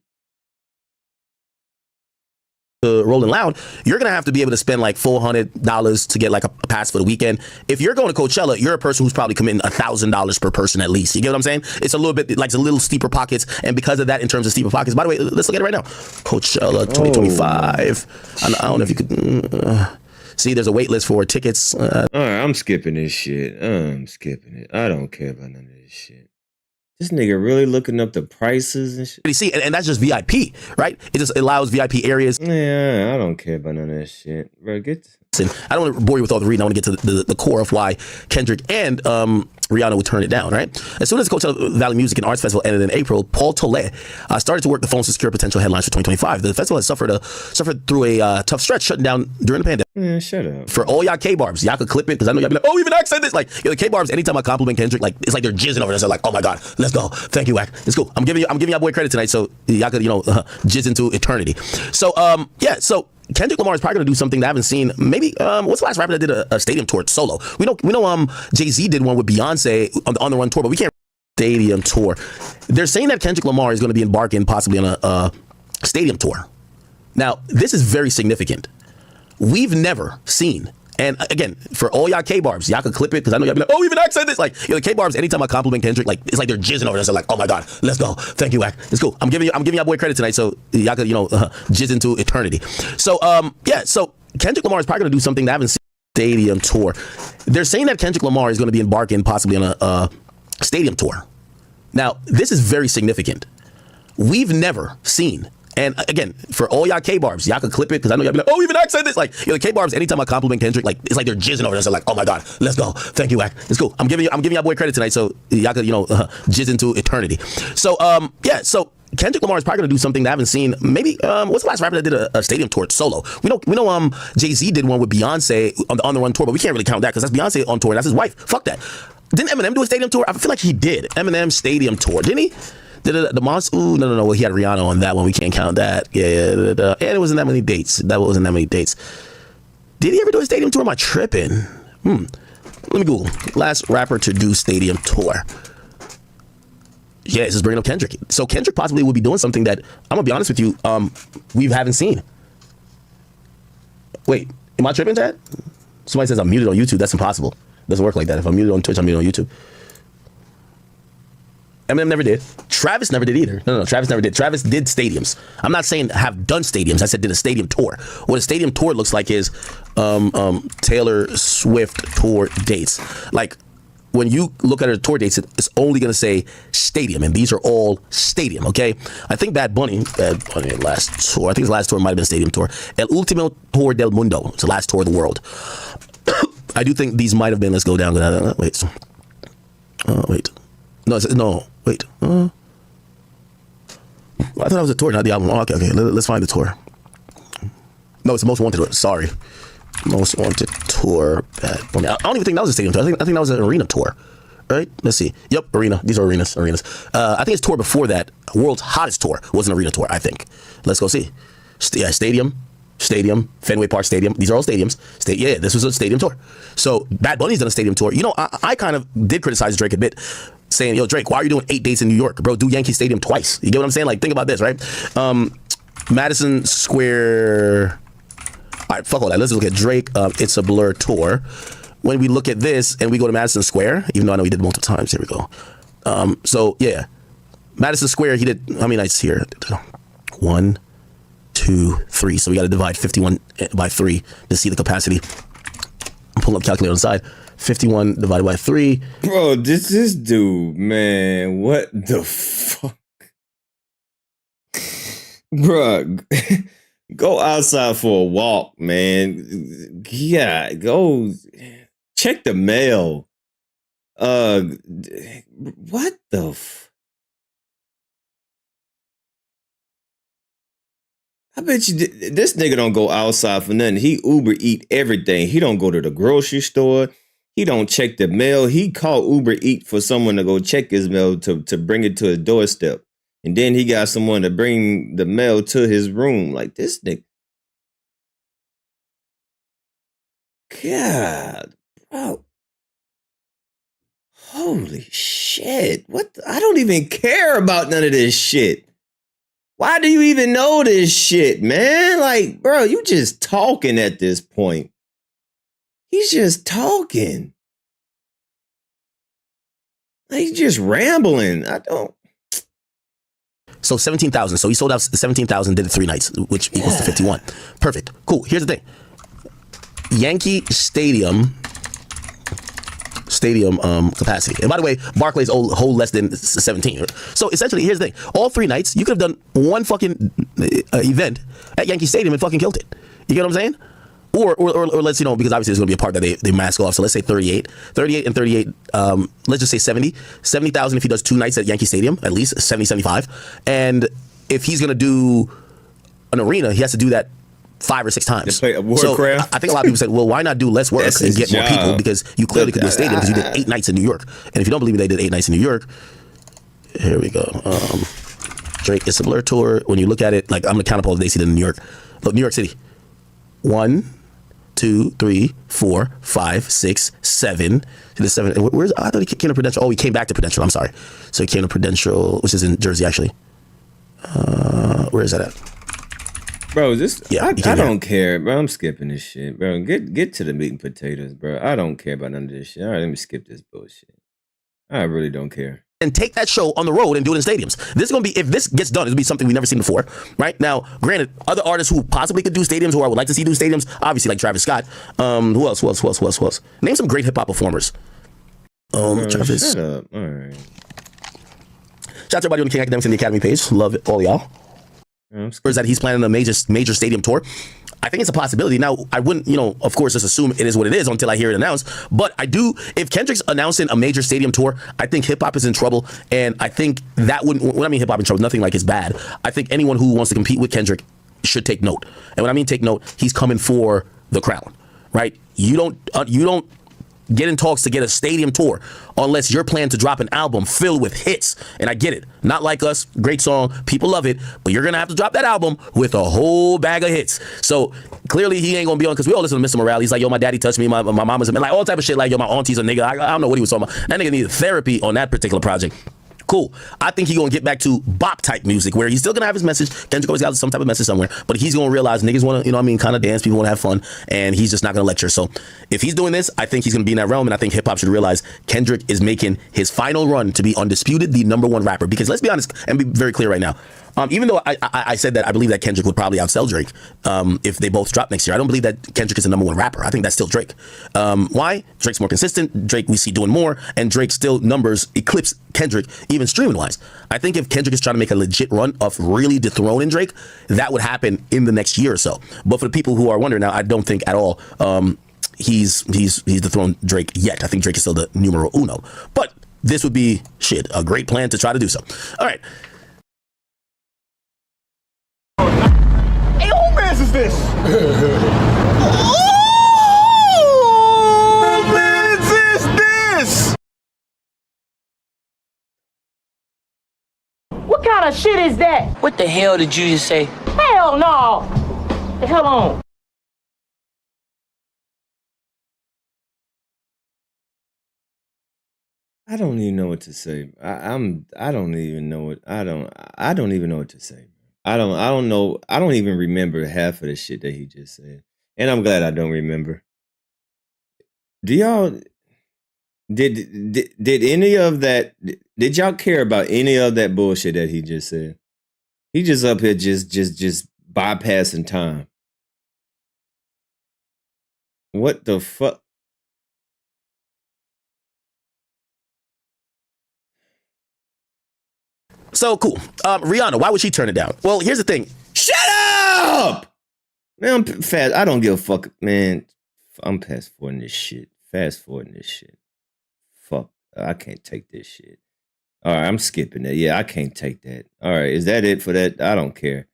S2: Rolling Loud, you're gonna have to be able to spend like $400 to get like a pass for the weekend. If you're going to Coachella, you're a person who's probably committing $1,000 per person at least. You get what I'm saying? It's a little bit like, it's a little steeper pockets, and because of that, in terms of steeper pockets. By the way, let's look at it right now. Coachella 2025. I don't know if you could see. There's a wait list for tickets.
S1: All right, I'm skipping this shit. I'm skipping it. I don't care about none of this shit. This nigga really looking up the prices and shit.
S2: You see, and that's just VIP, right? It just allows VIP areas.
S1: Yeah, I don't care about none of that shit. Bro,
S2: I don't want to bore you with all the reading. I want to get to the core of why Kendrick and Rihanna would turn it down, right? As soon as the Coachella Valley Music and Arts Festival ended in April, Paul Tolle started to work the phones to secure potential headlines for 2025. The festival has suffered through a tough stretch, shutting down during the pandemic.
S1: Man, shut up.
S2: For all y'all K-barbs, y'all could clip it, because I know y'all be like, oh, even Act said this. Like, the K-barbs, anytime I compliment Kendrick, like, it's like they're jizzing over this. They're like, oh my God, let's go. Thank you, Act. It's cool. I'm giving y'all boy credit tonight, so y'all could, jizz into eternity. So, so Kendrick Lamar is probably going to do something that I haven't seen. Maybe what's the last rapper that did a stadium tour solo? We know Jay-Z did one with Beyonce on the Run tour, but we can't stadium tour. They're saying that Kendrick Lamar is going to be embarking possibly on a stadium tour. Now, this is very significant. We've never seen, and again, for all y'all K-barbs, y'all could clip it, because I know y'all be like, oh, even Act said this. Like, the K-barbs, anytime I compliment Kendrick, like, it's like they're jizzing over this. They're like, oh my God, let's go. Thank you, Act. It's cool. I'm giving y'all boy credit tonight, so y'all could, jizz into eternity. So, so Kendrick Lamar is probably going to do something that I haven't seen. Stadium tour. They're saying that Kendrick Lamar is going to be embarking possibly on a stadium tour. Now, this is very significant. We've never seen, and again, for all y'all K-barbs, y'all could clip it, because I know y'all be like, oh, even Act said this. Like, the K-barbs, anytime I compliment Kendrick, like, it's like they're jizzing over this. They're like, oh my God, let's go. Thank you, Act. It's cool. I'm giving y'all boy credit tonight, so y'all could, jizz into eternity. So, so Kendrick Lamar is probably going to do something that I haven't seen. Maybe what's the last rapper that did a stadium tour solo? We know Jay-Z did one with Beyonce on the Run tour, but we can't really count that because that's Beyonce on tour. That's his wife. Fuck that. Didn't Eminem do a stadium tour? I feel like he did. Eminem stadium tour, didn't he? Did the Monster? Ooh, no. Well, he had Rihanna on that one. We can't count that. Yeah. And it wasn't that many dates. Did he ever do a stadium tour? Am I tripping? Let me Google. Last rapper to do stadium tour. Yeah, this is bringing up Kendrick. So Kendrick possibly will be doing something that, I'm gonna be honest with you, we haven't seen. Wait, am I tripping, Chad? Somebody says I'm muted on YouTube. That's impossible. It doesn't work like that. If I'm muted on Twitch, I'm muted on YouTube. Eminem never did. Travis never did either. No, Travis never did. Travis did stadiums. I'm not saying have done stadiums. I said did a stadium tour. What a stadium tour looks like is Taylor Swift tour dates. Like, when you look at her tour dates, it's only going to say stadium, and these are all stadium, okay? I think Bad Bunny last tour, I think his last tour might have been a stadium tour. El Último Tour del Mundo. It's the last tour of the world. I do think these might have been, let's go down. Wait. No. Wait. I thought it was a tour, not the album. Okay. Let's find the tour. No, it's the Most Wanted tour. Sorry. Most Wanted tour. Bad Bunny. I don't even think that was a stadium tour. I think that was an arena tour. Right? Let's see. Yep, arena. These are arenas. I think his tour before that, World's Hottest Tour, was an arena tour, I think. Let's go see. Stadium Stadium, Fenway Park Stadium. These are all stadiums. Yeah, this was a stadium tour. So Bad Bunny's done a stadium tour. You know, I kind of did criticize Drake a bit, saying, yo, Drake, why are you doing 8 dates in New York? Bro, do Yankee Stadium twice. You get what I'm saying? Like, think about this, right? Madison Square. All right, fuck all that. Let's look at Drake. It's a Blur tour. When we look at this and we go to Madison Square, even though I know he did multiple times, here we go. So yeah, Madison Square, he did how many nights here? 1, 2, 3. So we got to divide 51 by 3 to see the capacity. I'm pulling up calculator on the side. 51 divided by 3.
S1: Bro, this dude, man, what the fuck? Bro, go outside for a walk, man. Yeah, go check the mail. What the I bet you this nigga don't go outside for nothing. He Uber eat everything. He don't go to the grocery store. He don't check the mail. He called Uber Eat for someone to go check his mail to bring it to his doorstep. And then he got someone to bring the mail to his room. Like this nigga. God, bro. Holy shit. What? I don't even care about none of this shit. Why do you even know this shit, man? Like, bro, you just talking at this point. He's just talking. Like, he's just rambling. I don't.
S2: So 17,000. So he sold out 17,000, did it 3 nights, which equals to 51. Perfect. Cool. Here's the thing. Yankee Stadium capacity. And by the way, Barclays hold less than 17. So essentially, here's the thing. All 3 nights, you could have done one fucking event at Yankee Stadium and fucking killed it. You get what I'm saying? Or let's, because obviously there's going to be a part that they mask off. So let's say 38 and 38. Let's just say 70. 70,000 if he does 2 nights at Yankee Stadium, at least 70, 75. And if he's going to do an arena, he has to do that 5 or 6 times. So I think a lot of people said, well, why not do less work and get more people? Because you clearly could do a stadium because you did 8 nights in New York. And if you don't believe me, they did 8 nights in New York. Here we go. Drake, it's a Blur tour. When you look at it, like I'm going to count up all the days he did in New York. Look, New York City. 1, 2, 3, 4, 5, 6, 7. He did 7. Where's? I thought he came to Prudential. Oh, he came back to Prudential. I'm sorry. So he came to Prudential, which is in Jersey, actually. Where is that at?
S1: Bro, I
S2: here.
S1: don't care, bro. I'm skipping this shit, bro. Get to the meat and potatoes, bro. I don't care about none of this shit. All right, let me skip this bullshit. I really don't care.
S2: And take that show on the road and do it in stadiums. This is going to be, if this gets done, it'll be something we've never seen before, right? Now, granted, other artists who possibly could do stadiums or I would like to see do stadiums, obviously like Travis Scott. Who else? Name some great hip-hop performers. Travis.
S1: Shut up. All right.
S2: Shout out to everybody on the King Akademiks and the Academy page. Love it, all y'all. Or is that he's planning a major stadium tour? I think it's a possibility. Now, I wouldn't, of course, just assume it is what it is until I hear it announced. But I do, if Kendrick's announcing a major stadium tour, I think hip-hop is in trouble. And I think that wouldn't, when I mean hip-hop in trouble, nothing like it's bad. I think anyone who wants to compete with Kendrick should take note. And when I mean take note, he's coming for the crown, right? You don't get in talks to get a stadium tour unless you're planning to drop an album filled with hits. And I get it. Not Like Us, great song, people love it, but you're going to have to drop that album with a whole bag of hits. So clearly he ain't going to be on, because we all listen to Mr. Morale. He's like, yo, my daddy touched me, my mama's a man, like all type of shit, like, yo, my auntie's a nigga. I don't know what he was talking about. That nigga needed therapy on that particular project. Cool. I think he's going to get back to bop type music where he's still going to have his message. Kendrick always got some type of message somewhere, but he's going to realize niggas want to, kind of dance. People want to have fun, and he's just not going to lecture. So if he's doing this, I think he's going to be in that realm, and I think hip hop should realize Kendrick is making his final run to be undisputed the #1 rapper. Because let's be honest and be very clear right now. Even though I said that I believe that Kendrick would probably outsell Drake if they both drop next year, I don't believe that Kendrick is the #1 rapper. I think that's still Drake. Why? Drake's more consistent. Drake we see doing more, and Drake still numbers eclipse Kendrick even streaming wise. I think if Kendrick is trying to make a legit run of really dethroning Drake, that would happen in the next year or so. But for the people who are wondering now, I don't think at all he's dethroned Drake yet. I think Drake is still the numero uno. But this would be a great plan to try to do so. All right.
S4: Is this? Oh, man's is this?
S5: What kind of shit is that?
S6: What the hell did you just say?
S5: Hell no! The hell on.
S1: I don't even know what to say. I don't even know what I don't even know what to say. I don't know. I don't even remember half of the shit that he just said. And I'm glad I don't remember. Do y'all did any of that, did y'all care about any of that bullshit that he just said? He just up here just bypassing time. What the fuck?
S2: So cool. Rihanna, why would she turn it down? Well, here's the thing.
S1: Shut up! Man, I'm fast. I don't give a fuck, man. I'm fast forwarding this shit. Fast forwarding this shit. Fuck. I can't take this shit. All right, I'm skipping that. Yeah, I can't take that. All right, is that it for that? I don't care.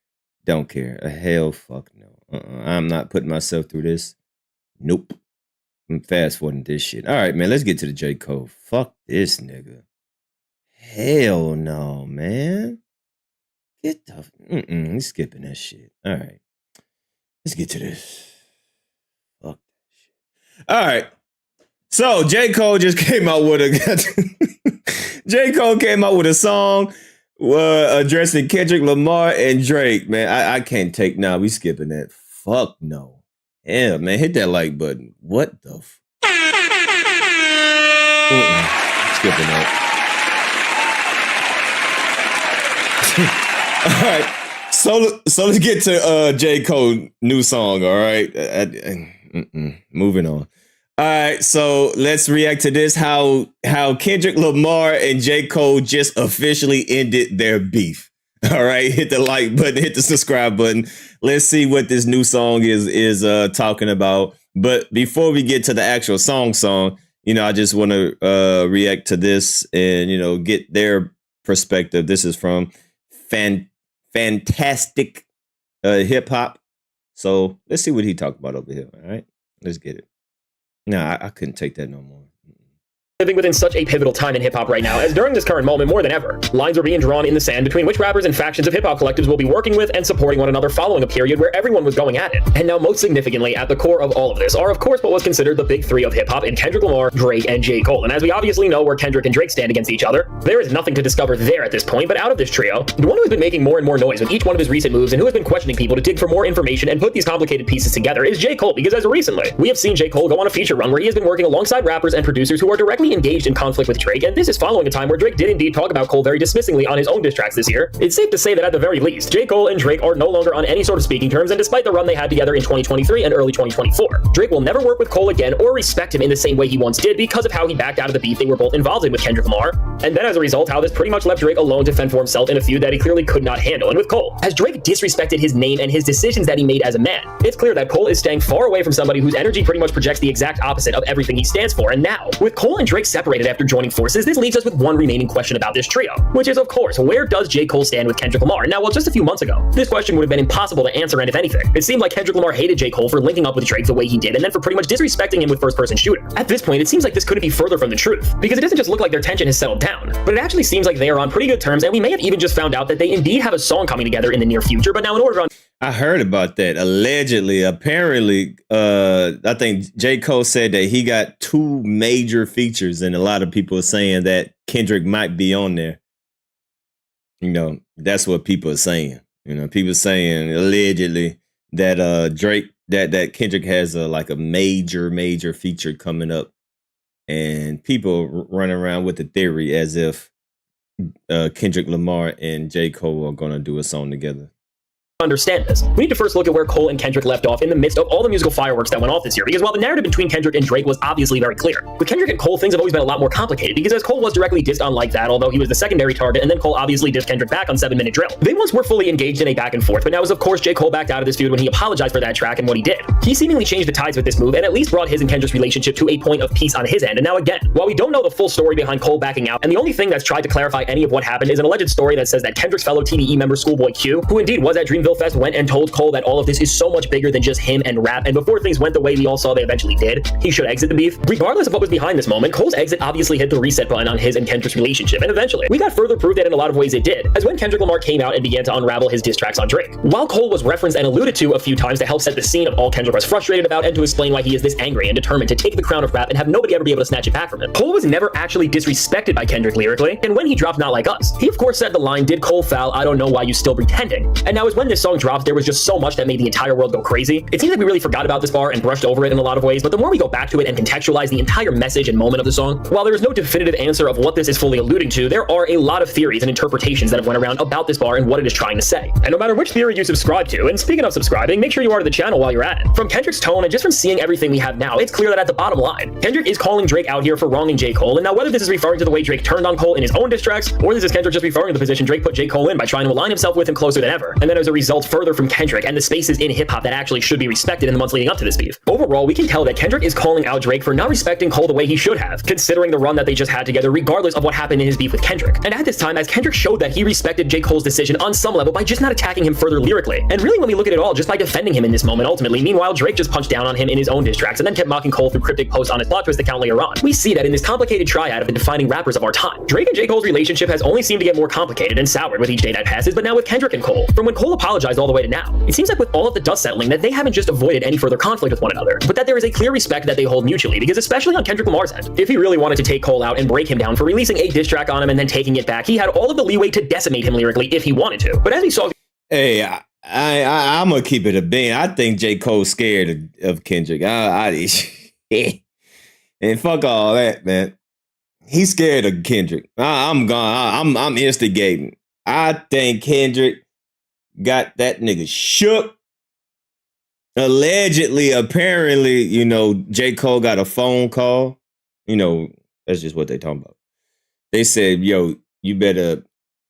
S1: Don't care. Hell fuck no. I'm not putting myself through this. Nope. I'm fast forwarding this shit. All right, man, let's get to the Jcole. Fuck this nigga. Hell no, man. Get the... He's skipping that shit. All right. Let's get to this. Fuck that shit. All right. So, Jcole just came out with a... Jcole came out with a song addressing Kendrick Lamar and Drake. Man, I can't take... Nah, we skipping that. Fuck no. Yeah, man, hit that like button. What the... Skipping that. All right, so let's get to J. Cole new song. All right, moving on. All right, so let's react to this. How Kendrick Lamar and J. Cole just officially ended their beef. All right, hit the like button, hit the subscribe button. Let's see what this new song is talking about. But before we get to the actual song, I just want to react to this and get their perspective. This is from Fantastic Hip Hop. So let's see what he talked about over here. All right, let's get it. No, I couldn't take that no more.
S6: Living within such a pivotal time in hip-hop right now, as during this current moment more than ever, lines are being drawn in the sand between which rappers and factions of hip-hop collectives will be working with and supporting one another following a period where everyone was going at it. And now most significantly, at the core of all of this are of course what was considered the big three of hip-hop in Kendrick Lamar, Drake, and J. Cole. And as we obviously know where Kendrick and Drake stand against each other, there is nothing to discover there at this point. But out of this trio, the one who has been making more and more noise with each one of his recent moves and who has been questioning people to dig for more information and put these complicated pieces together is J. Cole, because as of recently, we have seen J. Cole go on a feature run where he has been working alongside rappers and producers who are directly engaged in conflict with Drake, and this is following a time where Drake did indeed talk about Cole very dismissingly on his own diss tracks this year. It's safe to say that at the very least, J. Cole and Drake are no longer on any sort of speaking terms, and despite the run they had together in 2023 and early 2024, Drake will never work with Cole again or respect him in the same way he once did because of how he backed out of the beef they were both involved in with Kendrick Lamar, and then as a result, how this pretty much left Drake alone to fend for himself in a feud that he clearly could not handle. And with Cole, as Drake disrespected his name and his decisions that he made as a man, it's clear that Cole is staying far away from somebody whose energy pretty much projects the exact opposite of everything he stands for. And now, with Cole and Drake separated after joining forces, this leaves us with one remaining question about this trio, which is of course, where does J. Cole stand with Kendrick Lamar? Now, well, just a few months ago, this question would have been impossible to answer, and if anything, it seemed like Kendrick Lamar hated J. Cole for linking up with Drake the way he did, and then for pretty much disrespecting him with first-person shooter. At this point, it seems like this couldn't be further from the truth, because it doesn't just look like their tension has settled down, but it actually seems like they are on pretty good terms, and we may have even just found out that they indeed have a song coming together in the near future. But now in order to
S1: I heard about that. Allegedly, apparently, I think J. Cole said that he got 2 major features, and a lot of people are saying that Kendrick might be on there. That's what people are saying. People saying allegedly that Drake, that Kendrick has a major feature coming up, and people running around with the theory as if Kendrick Lamar and J. Cole are gonna do a song together.
S6: understand this, we need to first look at where Cole and Kendrick left off in the midst of all the musical fireworks that went off this year, because while the narrative between Kendrick and Drake was obviously very clear, with Kendrick and Cole things have always been a lot more complicated, because as Cole was directly dissed on Like That, although he was the secondary target, and then Cole obviously dissed Kendrick back on 7 Minute Drill. They once were fully engaged in a back and forth, but now as of course J. Cole backed out of this feud when he apologized for that track and what he did. He seemingly changed the tides with this move and at least brought his and Kendrick's relationship to a point of peace on his end. And now again, while we don't know the full story behind Cole backing out, and the only thing that's tried to clarify any of what happened is an alleged story that says that Kendrick's fellow TDE member Schoolboy Q, who indeed was at Dream Dreamville Fest went and told Cole that all of this is so much bigger than just him and rap, and before things went the way we all saw they eventually did, he should exit the beef. Regardless of what was behind this moment, Cole's exit obviously hit the reset button on his and Kendrick's relationship, and eventually, we got further proof that in a lot of ways it did, as when Kendrick Lamar came out and began to unravel his diss tracks on Drake. While Cole was referenced and alluded to a few times to help set the scene of all Kendrick was frustrated about and to explain why he is this angry and determined to take the crown of rap and have nobody ever be able to snatch it back from him, Cole was never actually disrespected by Kendrick lyrically, and when he dropped Not Like Us, he of course said the line, "Did Cole foul? I don't know why you still pretending." And now as when this song dropped, there was just so much that made the entire world go crazy. It seems like we really forgot about this bar and brushed over it in a lot of ways, but the more we go back to it and contextualize the entire message and moment of the song, while there is no definitive answer of what this is fully alluding to, there are a lot of theories and interpretations that have went around about this bar and what it is trying to say. And no matter which theory you subscribe to, and speaking of subscribing, make sure you are to the channel while you're at it. From Kendrick's tone and just from seeing everything we have now, it's clear that at the bottom line, Kendrick is calling Drake out here for wronging Jcole, and now whether this is referring to the way Drake turned on Cole in his own diss tracks, or this is Kendrick just referring to the position Drake put Jcole in by trying to align himself with him closer than ever, and then as a result further from Kendrick and the spaces in hip-hop that actually should be respected in the months leading up to this beef. Overall, we can tell that Kendrick is calling out Drake for not respecting Cole the way he should have, considering the run that they just had together regardless of what happened in his beef with Kendrick. And at this time, as Kendrick showed that he respected J. Cole's decision on some level by just not attacking him further lyrically, and really when we look at it all, just by defending him in this moment ultimately. Meanwhile, Drake just punched down on him in his own diss tracks and then kept mocking Cole through cryptic posts on his plot twist account later on. We see that in this complicated triad of the defining rappers of our time, Drake and J. Cole's relationship has only seemed to get more complicated and soured with each day that passes, but now with Kendrick and Cole, from when Cole apologized all the way to now, it seems like with all of the dust settling that they haven't just avoided any further conflict with one another, but that there is a clear respect that they hold mutually, because especially on Kendrick Lamar's end, if he really wanted to take Cole out and break him down for releasing a diss track on him and then taking it back, he had all of the leeway to decimate him lyrically if he wanted to. But as we saw,
S1: Hey, I'm gonna keep it a bean. I think J. Cole's scared of Kendrick. And fuck all that, man. He's scared of Kendrick. I'm instigating. I think Kendrick got that nigga shook. Allegedly, apparently, J. Cole got a phone call. That's just what they talking about. They said, yo, you better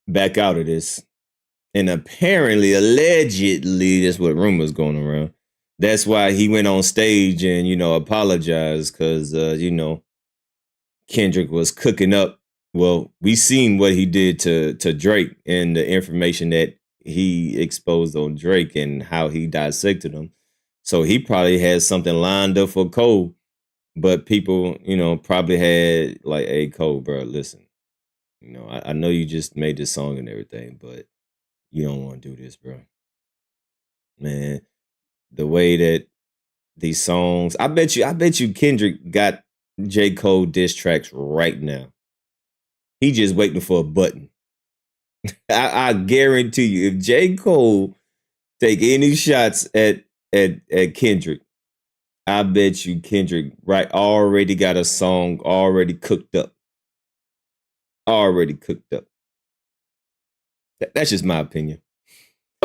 S1: back out of this. And apparently, allegedly, that's what rumors going around. That's why he went on stage and, apologized because, Kendrick was cooking up. Well, we seen what he did to Drake and the information that he exposed on Drake and how he dissected him. So he probably had something lined up for Cole, but people, probably had like, hey, Cole, bro, listen, I know you just made this song and everything, but you don't want to do this, bro. Man, the way that these songs, I bet you Kendrick got J. Cole diss tracks right now. He just waiting for a button. I guarantee you, if J. Cole take any shots at Kendrick, I bet you Kendrick already got a song already cooked up. That's just my opinion.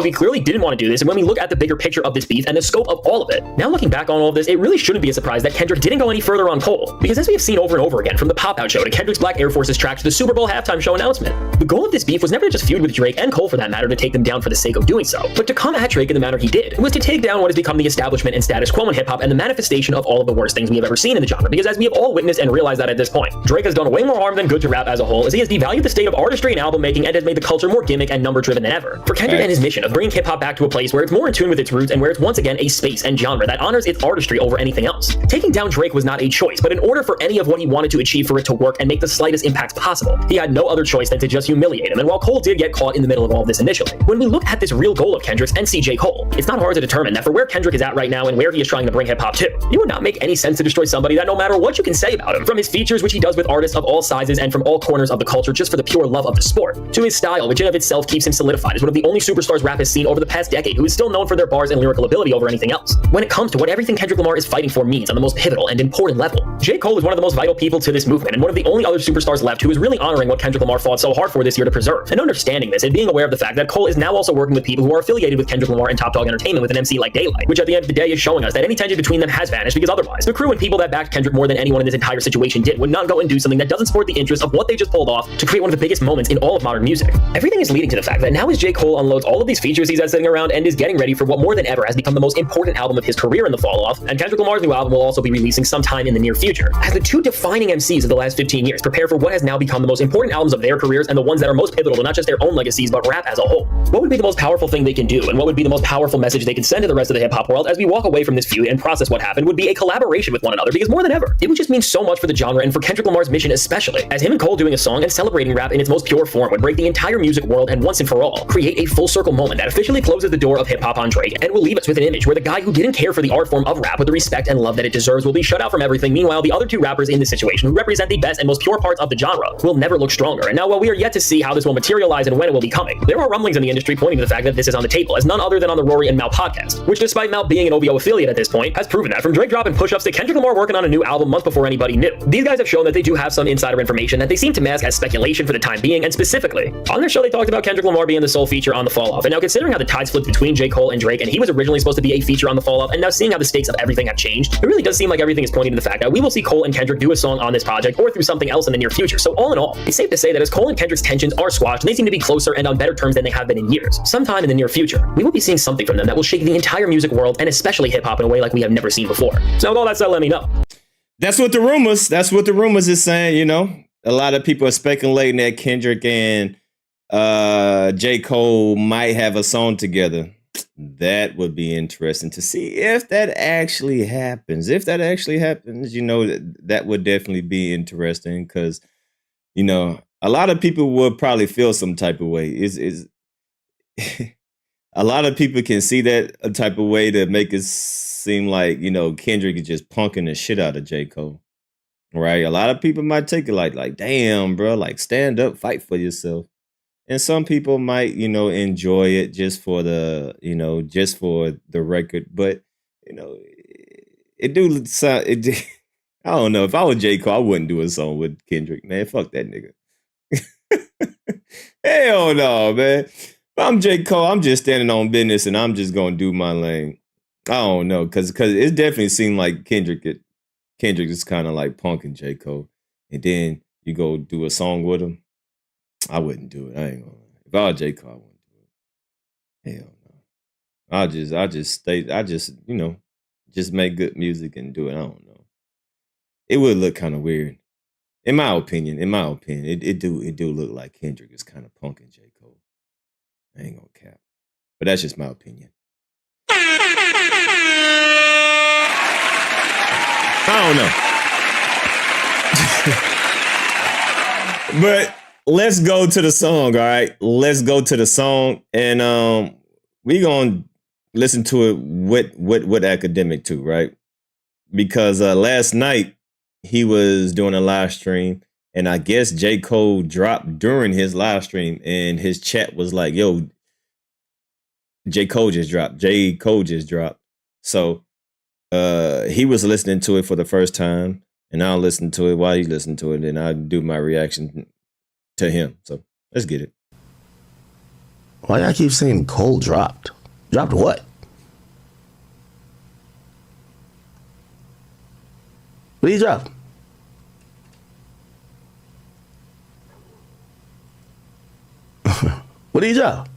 S6: He clearly didn't want to do this, and when we look at the bigger picture of this beef and the scope of all of it, now looking back on all of this, it really shouldn't be a surprise that Kendrick didn't go any further on Cole, because as we have seen over and over again, from the Pop-Out show to Kendrick's Black Air Forces track to the Super Bowl halftime show announcement, the goal of this beef was never to just feud with Drake and Cole for that matter to take them down for the sake of doing so, but to come at Drake in the manner he did. It was to take down what has become the establishment and status quo in hip-hop and the manifestation of all of the worst things we have ever seen in the genre, because as we have all witnessed and realized that at this point, Drake has done way more harm than good to rap as a whole, as he has devalued the state of artistry and album making and has made the culture more gimmick and number-driven than ever. For Kendrick and his mission of bringing hip-hop back to a place where it's more in tune with its roots and where it's once again a space and genre that honors its artistry over anything else. Taking down Drake was not a choice, but in order for any of what he wanted to achieve for it to work and make the slightest impacts possible, he had no other choice than to just humiliate him. And while Cole did get caught in the middle of all of this initially, when we look at this real goal of Kendrick's and see J. Cole, it's not hard to determine that for where Kendrick is at right now and where he is trying to bring hip-hop to, it would not make any sense to destroy somebody that no matter what you can say about him, from his features which he does with artists of all sizes and from all corners of the culture just for the pure love of the sport, to his style which in of itself keeps him solidified as one of the only superstars rap has seen over the past decade who is still known for their bars and lyrical ability over anything else. When it comes to what everything Kendrick Lamar is fighting for means on the most pivotal and important level, J. Cole is one of the most vital people to this movement and one of the only other superstars left who is really honoring what Kendrick Lamar fought so hard for this year to preserve. And understanding this and being aware of the fact that Cole is now also working with people who are affiliated with Kendrick Lamar and Top Dog Entertainment with an MC like Daylight, which at the end of the day is showing us that any tension between them has vanished, because otherwise, the crew and people that backed Kendrick more than anyone in this entire situation did would not go and do something that doesn't support the interest of what they just pulled off to create one of the biggest moments in all of modern music. Everything is leading to the fact that now as J. Cole unloads all of these features he's had sitting around and is getting ready for what more than ever has become the most important album of his career in the fall off. And Kendrick Lamar's new album will also be releasing sometime in the near future. As the two defining MCs of the last 15 years prepare for what has now become the most important albums of their careers and the ones that are most pivotal to not just their own legacies but rap as a whole. What would be the most powerful thing they can do, and what would be the most powerful message they can send to the rest of the hip-hop world as we walk away from this feud and process what happened would be a collaboration with one another, because more than ever, it would just mean so much for the genre and for Kendrick Lamar's mission especially, as him and Cole doing a song and celebrating rap in its most pure form would break the entire music world and once and for all, create a full circle moment that officially closes the door of hip-hop on Drake and will leave us with an image where the guy who didn't care for the art form of rap with the respect and love that it deserves will be shut out from everything. Meanwhile, the other two rappers in this situation who represent the best and most pure parts of the genre will never look stronger. And now, while we are yet to see how this will materialize and when it will be coming, there are rumblings in the industry pointing to the fact that this is on the table, as none other than on the Rory and Mal podcast, which despite Mal being an OVO affiliate at this point, has proven that from Drake dropping push-ups to Kendrick Lamar working on a new album months before anybody knew. These guys have shown that they do have some insider information that they seem to mask as speculation for the time being, and specifically, on their show they talked about Kendrick Lamar being the sole feature on the Fall Off. And now considering how the tides flipped between Jcole and Drake, and he was originally supposed to be a feature on the Fall Off, and now seeing how the stakes of everything have changed, it really does seem like everything is pointing to the fact that we will see Cole and Kendrick do a song on this project or through something else in the near future. So all in all, it's safe to say that as Cole and Kendrick's tensions are squashed, they seem to be closer and on better terms than they have been in years. Sometime in the near future, we will be seeing something from them that will shake the entire music world and especially hip-hop in a way like we have never seen before. So with all that said, let me know.
S1: That's what the rumors is saying, you know. A lot of people are speculating that Kendrick and J. Cole might have a song together. That would be interesting to see if that actually happens. If that actually happens, you know, that would definitely be interesting because, you know, a lot of people would probably feel some type of way. Is a lot of people can see that a type of way to make it seem like, you know, Kendrick is just punking the shit out of J. Cole. Right? A lot of people might take it like, damn, bro, like stand up, fight for yourself. And some people might, you know, enjoy it just for the, you know, just for the record. But, you know, it do sound, I don't know. If I was J. Cole, I wouldn't do a song with Kendrick, man. Fuck that nigga. Hell no, man. If I'm J. Cole, I'm just standing on business and I'm just going to do my lane. I don't know. Because it definitely seemed like Kendrick is kind of like punking J. Cole. And then you go do a song with him. I wouldn't do it. I ain't gonna lie. If I was J. Cole, I wouldn't do it. Hell no. I just, you know, just make good music and do it. I don't know. It would look kind of weird. In my opinion, it do look like Kendrick is kind of punking J. Cole. I ain't gonna cap. But that's just my opinion. I don't know. But let's go to the song, all right? Let's go to the song, and we gonna listen to it with Akademiks too, right? Because last night he was doing a live stream, and I guess J. Cole dropped during his live stream, and his chat was like, "Yo, J. Cole just dropped." So he was listening to it for the first time, and I'll listen to it while he's listening to it, and I'll do my reaction to him. So let's get it.
S2: Why do I keep saying Cole dropped? Dropped what? What did he drop? What did he drop?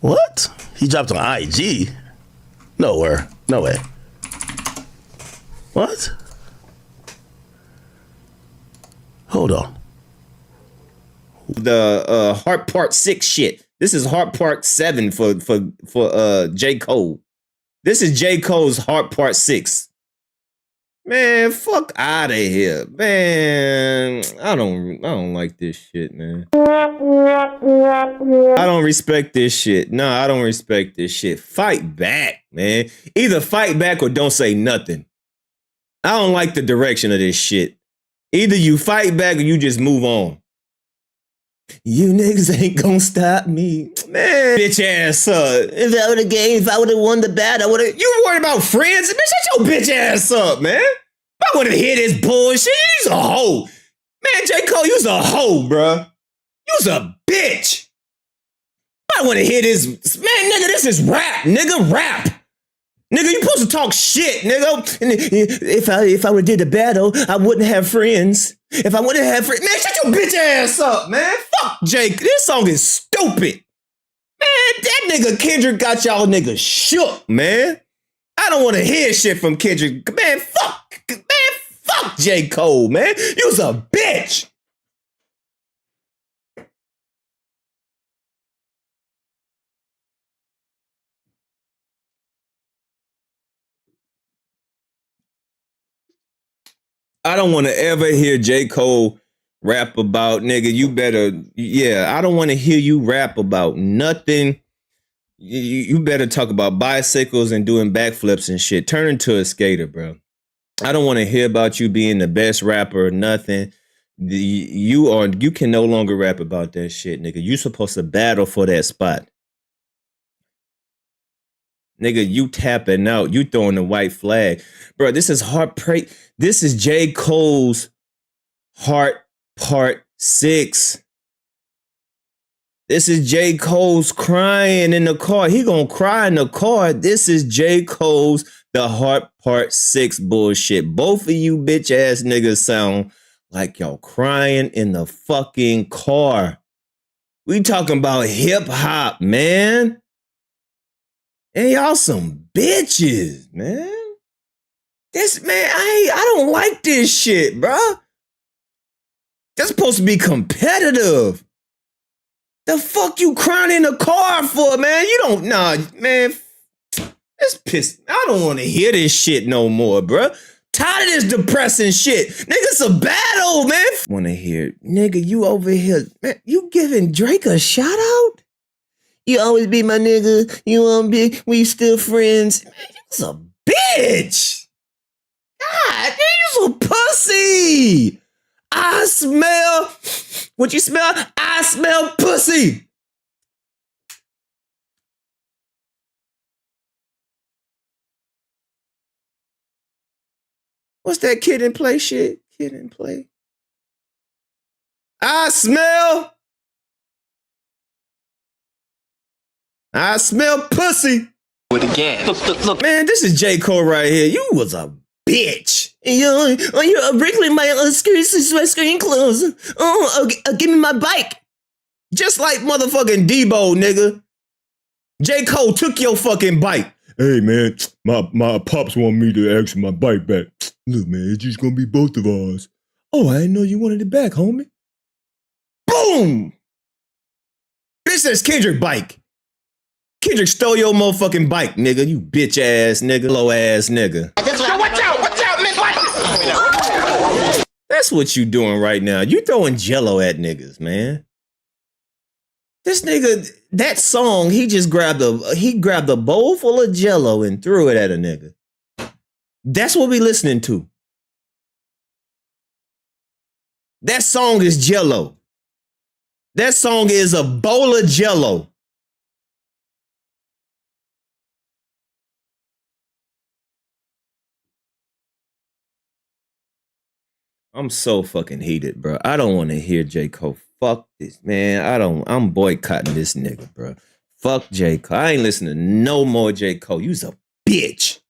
S2: What? He dropped on IG? Nowhere. No way. What? Hold on.
S1: The Heart Part 6 shit. This is Heart Part 7 for J. Cole. This is J. Cole's Heart Part 6. Man, fuck out of here. Man, I don't like this shit, man. I don't respect this shit. No, I don't respect this shit. Fight back, man. Either fight back or don't say nothing. I don't like the direction of this shit. Either you fight back or you just move on. You niggas ain't gonna stop me. Man, bitch ass up. If I would have game, if I would have won the battle, I would have. You worried about friends? Bitch, shut your bitch ass up, man. If I would have hit this bullshit, you's a hoe. Man, J. Cole, you's a hoe, bruh. You's a bitch. I want to hear this. Man, nigga, this is rap. Nigga, rap. Nigga, you supposed to talk shit, nigga. And if I would have did the battle, I wouldn't have friends. If I wouldn't have friends, man, shut your bitch ass up, man. Fuck Jake. This song is stupid. Man, that nigga Kendrick got y'all niggas shook, man. I don't want to hear shit from Kendrick. Man, fuck Jcole, man. You's a bitch. I don't want to ever hear Jcole rap about, nigga, you better, I don't want to hear you rap about nothing. You better talk about bicycles and doing backflips and shit. Turn into a skater, bro. I don't want to hear about you being the best rapper or nothing. You can no longer rap about that shit, nigga. You supposed to battle for that spot. Nigga, you tapping out. You throwing the white flag. Bro, this is heartbreak. This is J. Cole's Heart Part 6. This is J. Cole's crying in the car. He gonna cry in the car. This is J. Cole's The Heart Part 6 bullshit. Both of you bitch ass niggas sound like y'all crying in the fucking car. We talking about hip hop, man. And y'all some bitches, man. This, man, I don't like this shit, bro. That's supposed to be competitive. The fuck you crying in the car for, man? You don't, man. It's pissed. I don't want to hear this shit no more, bro. Tired of this depressing shit. Nigga, it's a battle, man. Want to hear, nigga, you over here, man, you giving Drake a shout out? You always be my nigga. You won't be, we still friends. Man, you's a bitch. God, man, you's a pussy. I smell, what you smell? I smell pussy. What's that Kid and Play shit? Kid and Play. I smell pussy.
S5: Do it again. Look.
S1: Man, this is J. Cole right here. You was a bitch. You're wriggling my screen clothes. Give me my bike. Just like motherfucking Debo, nigga. J. Cole took your fucking bike. Hey, man, my pops want me to ask my bike back. Look, man, it's just gonna be both of ours. Oh, I didn't know you wanted it back, homie. Boom! Bitch, that's Kendrick bike. Kendrick stole your motherfucking bike, nigga. You bitch ass nigga, low ass nigga.
S5: Yo, watch out, man.
S1: That's what you doing right now. You throwing jello at niggas, man. This nigga, that song, he just grabbed a bowl full of jello and threw it at a nigga. That's what we listening to. That song is jello. That song is a bowl of jello. I'm so fucking heated, bro. I don't want to hear J. Cole. Fuck this, man. I'm boycotting this nigga, bro. Fuck J. Cole. I ain't listening to no more J. Cole. You's a bitch.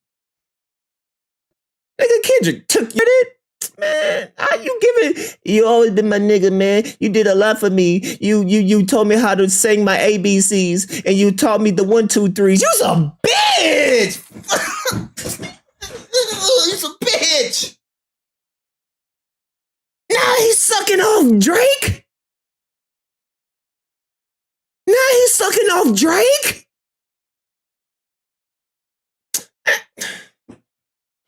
S1: Nigga, Kendrick took it. Man, you always been my nigga, man. You did a lot for me. You told me how to sing my ABCs, and you taught me the 1, 2, 3s. You's a bitch. You's a bitch. Now he's sucking off Drake.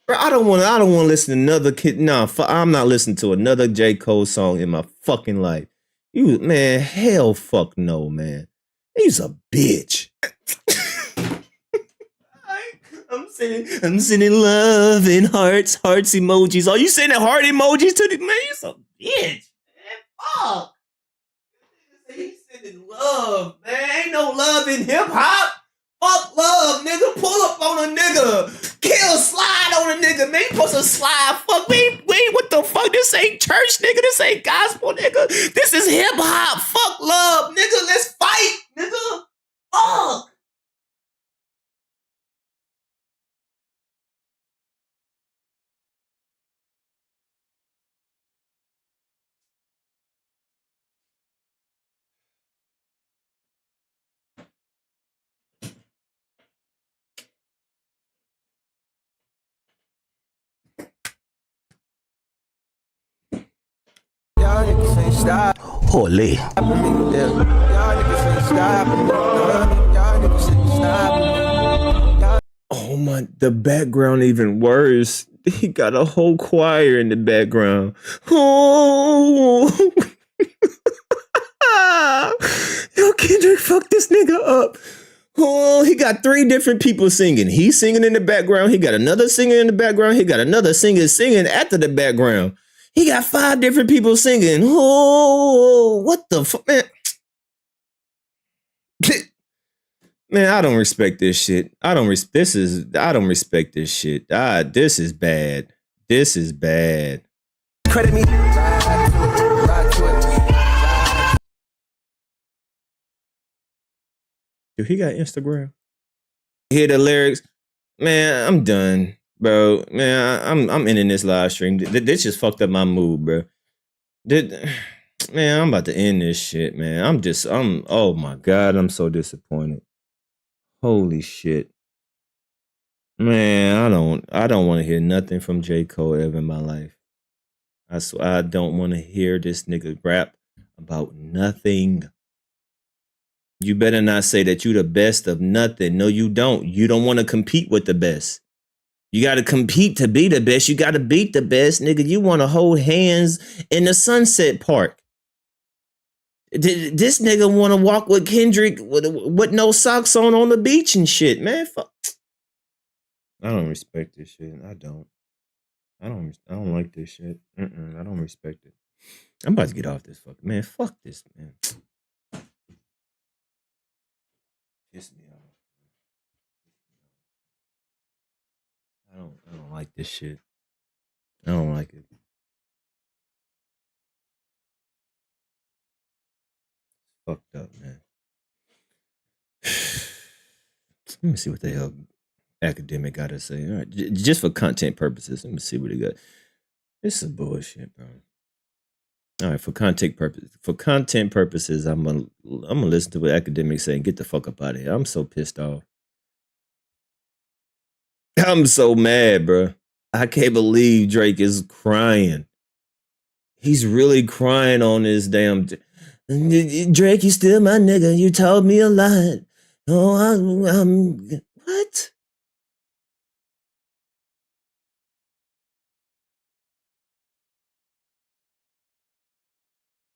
S1: Bro, I don't want to listen to another kid. Nah, I'm not listening to another J. Cole song in my fucking life. You, man, hell fuck no, man. He's a bitch. I'm sending love and hearts emojis. Are you sending heart emojis to the man? You're a bitch, man. Fuck. He's sending love, man. Ain't no love in hip hop. Fuck love, nigga. Pull up on a nigga. Kill, slide on a nigga, man. You supposed to slide. Fuck me. Wait, what the fuck? This ain't church, nigga. This ain't gospel, nigga. This is hip hop. Fuck love, nigga. Let's fight, nigga. Fuck.
S2: Holy.
S1: Oh my, the background even worse. He got a whole choir in the background. Oh. Yo, Kendrick fucked this nigga up. Oh, he got 3 different people singing. He's singing in the background. He got another singer in the background. He got another singer singing after the background. He got 5 different people singing. Oh, what the fuck, man? Man, I don't respect this shit. I don't respect this shit. This is bad. This is bad.
S7: Credit me.
S1: Dude, he got Instagram. Hear the lyrics, man. I'm done, bro. Man, I'm ending this live stream. This just fucked up my mood, bro. Man, I'm about to end this shit, man. Oh my God, I'm so disappointed. Holy shit. Man, I don't want to hear nothing from Jcole ever in my life. I swear, I don't want to hear this nigga rap about nothing. You better not say that you the best of nothing. No, you don't. You don't want to compete with the best. You got to compete to be the best. You got to beat the best, nigga. You want to hold hands in the Sunset Park. This nigga want to walk with Kendrick with no socks on the beach and shit, man. Fuck. I don't respect this shit. I don't like this shit. I don't respect it. I'm about to get off this fucking man. Fuck this, man. Piss me off. I don't like this shit. I don't like it. Fucked up, man. Let me see what the hell Akademiks got to say. All right, just for content purposes, let me see what he got. This is bullshit, bro. All right, for content purposes, I'm gonna listen to what Akademiks say and get the fuck up out of here. I'm so pissed off. I'm so mad, bro. I can't believe Drake is crying. He's really crying on this damn. Drake, you still my nigga. You told me a lot. Oh, I'm what?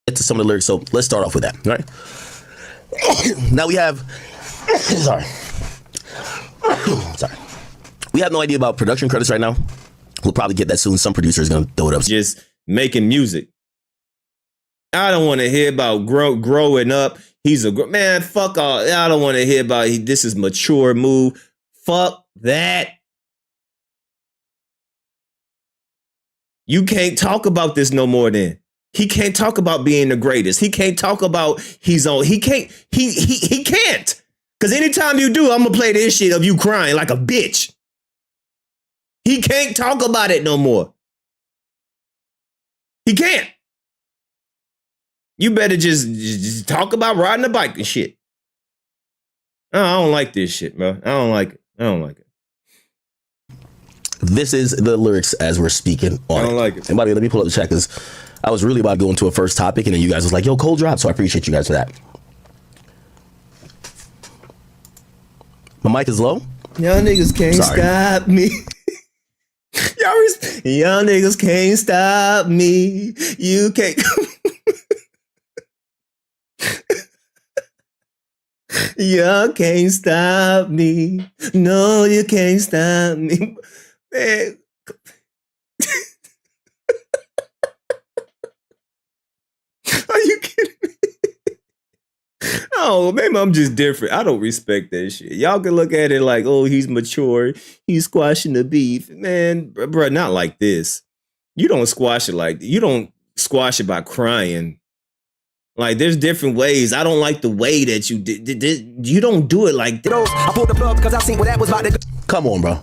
S2: Get to some of the lyrics, so let's start off with that, right? Now we have, sorry. We have no idea about production credits right now. We'll probably get that soon. Some producer is going to throw it up.
S1: Just making music. I don't want to hear about growing up. He's a man. Fuck all. I don't want to hear about this is mature move. Fuck that. You can't talk about this no more then. He can't talk about being the greatest. He can't talk about he's on. He can't. He can't. Because anytime you do, I'm going to play this shit of you crying like a bitch. He can't talk about it no more. He can't. You better just talk about riding a bike and shit. I don't like this shit, bro. I don't like it.
S2: This is the lyrics as we're speaking on
S1: I don't like it.
S2: And by the way, let me pull up the check because I was really about to go into a first topic and then you guys was like, yo, Cole drop. So I appreciate you guys for that. My mic is low.
S1: Y'all niggas can't stop me. Y'all niggas can't stop me. You can't. Y'all can't stop me. No, you can't stop me. Man. Are you kidding me? Oh, maybe I'm just different. I don't respect that shit. Y'all can look at it like, oh, he's mature. He's squashing the beef. Man, bro, not like this. You don't squash it like, you don't squash it by crying. Like, there's different ways. I don't like the way that you did. You don't do it like that.
S7: I pulled the plug because I seen what that was about to.
S2: Come on, bro.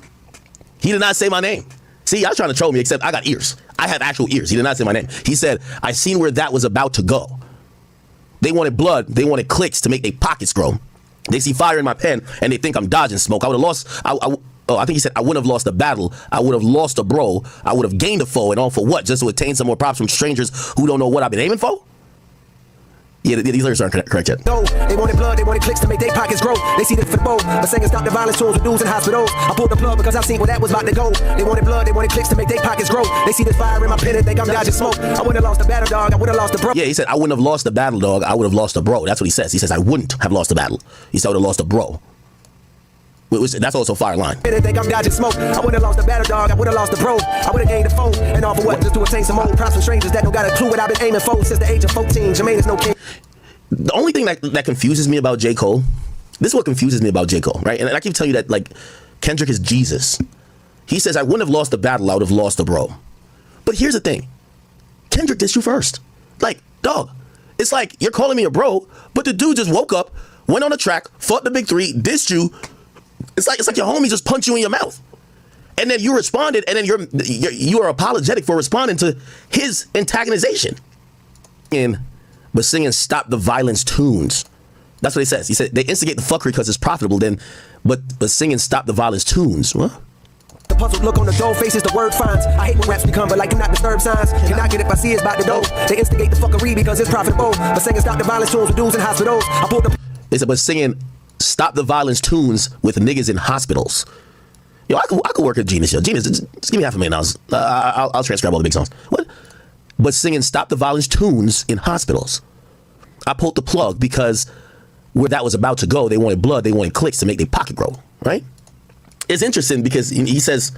S2: He did not say my name. See, y'all trying to troll me, except I got ears. I have actual ears. He did not say my name. He said, I seen where that was about to go. They wanted blood. They wanted clicks to make their pockets grow. They see fire in my pen, and they think I'm dodging smoke. I would have lost. I think he said I wouldn't have lost a battle. I would have lost a bro. I would have gained a foe, and all for what? Just to attain some more props from strangers who don't know what I've been aiming for? Yeah, these lyrics aren't correct yet.
S7: No, they wanted blood, they wanted clicks to make their pockets grow. They see this for the bow, but singing stop the violence tunes with dudes in hospitals. I pulled the plug because I seen where that was about to go. They wanted blood, they wanted clicks to make their pockets grow. They see this fire in my pen and think I'm dodging smoke. I wouldn't have lost the battle, dog. I would have lost the bro.
S2: Yeah, he said, I wouldn't have lost the battle, dog. I would have lost the bro. That's what he says. He says, I wouldn't have lost the battle. He said, I would have lost the bro. That's also a fire line.
S7: They think I'm dodging smoke. I wouldn't have lost the battle, dog. I would have lost the pro. I would have gained the phone. And all for what? Just to attain some old props from strangers that don't got a clue what I've been aiming for since the age of 14. Jermaine is no king.
S2: The only thing that confuses me about J. Cole, this is what confuses me about J. Cole, right? And I keep telling you that, like, Kendrick is Jesus. He says, I wouldn't have lost the battle, I would have lost the bro. But here's the thing. Kendrick dissed you first. Like, dog, it's like you're calling me a bro, but the dude just woke up, went on a track, fought the big three, dissed you. It's like your homie just punched you in your mouth. And then you responded, and then you are apologetic for responding to his antagonization. But singing stop the violence tunes. That's what he says. He said they instigate the fuckery because it's profitable, but singing stop the violence tunes. What?
S7: The puzzled look on the dough faces the word finds. I hate when raps become, but like do not disturb signs. Cannot get it if I see it's about the dough. They instigate the fuckery because it's profitable. But singing stop the violence tunes with dudes in hospitals. I pulled the.
S2: They said, but singing stop the violence tunes with niggas in hospitals. Yo, I could work at Genius. Yo, Genius, just give me $500,000. I'll transcribe all the big songs. What? But singing stop the violence tunes in hospitals. I pulled the plug because where that was about to go, they wanted blood, they wanted clicks to make their pocket grow, right? It's interesting because he says,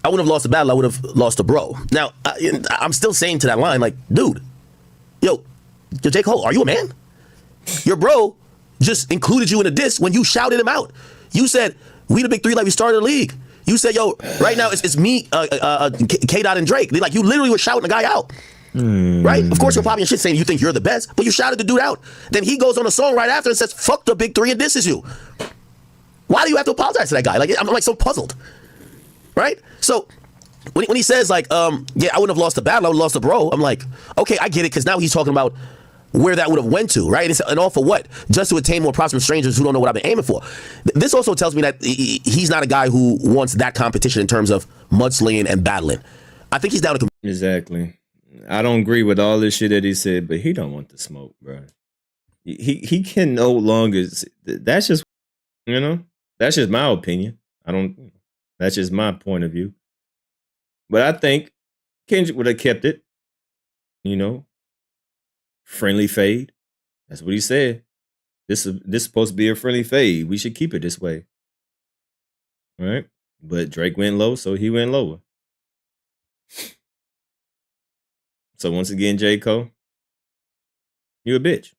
S2: I wouldn't have lost the battle, I would have lost the bro. Now, I'm still saying to that line, like, dude, yo, J. Cole, are you a man? Your bro just included you in a diss when you shouted him out. You said, we the big three like we started the league. You said, yo, right now it's me, K-Dot and Drake. Like, you literally were shouting the guy out. Right? Of course you're popping your shit saying you think you're the best, but you shouted the dude out. Then he goes on a song right after and says, fuck the big three and disses you. Why do you have to apologize to that guy? Like, I'm like so puzzled. Right? So when he says like, yeah, I wouldn't have lost the battle, I would have lost the bro. I'm like, okay, I get it, because now he's talking about where that would have went to, right? And all for what? Just to attain more props from strangers who don't know what I've been aiming for. This also tells me that he's not a guy who wants that competition in terms of mudslinging and battling. I think he's down to
S1: Exactly. I don't agree with all this shit that he said, but he don't want the smoke, bro. He can no longer. That's just, that's just my opinion. That's just my point of view. But I think Kendrick would have kept it, friendly fade. That's what he said. This is supposed to be a friendly fade. We should keep it this way. All right. But Drake went low, so he went lower. So once again, J. Cole, you a bitch.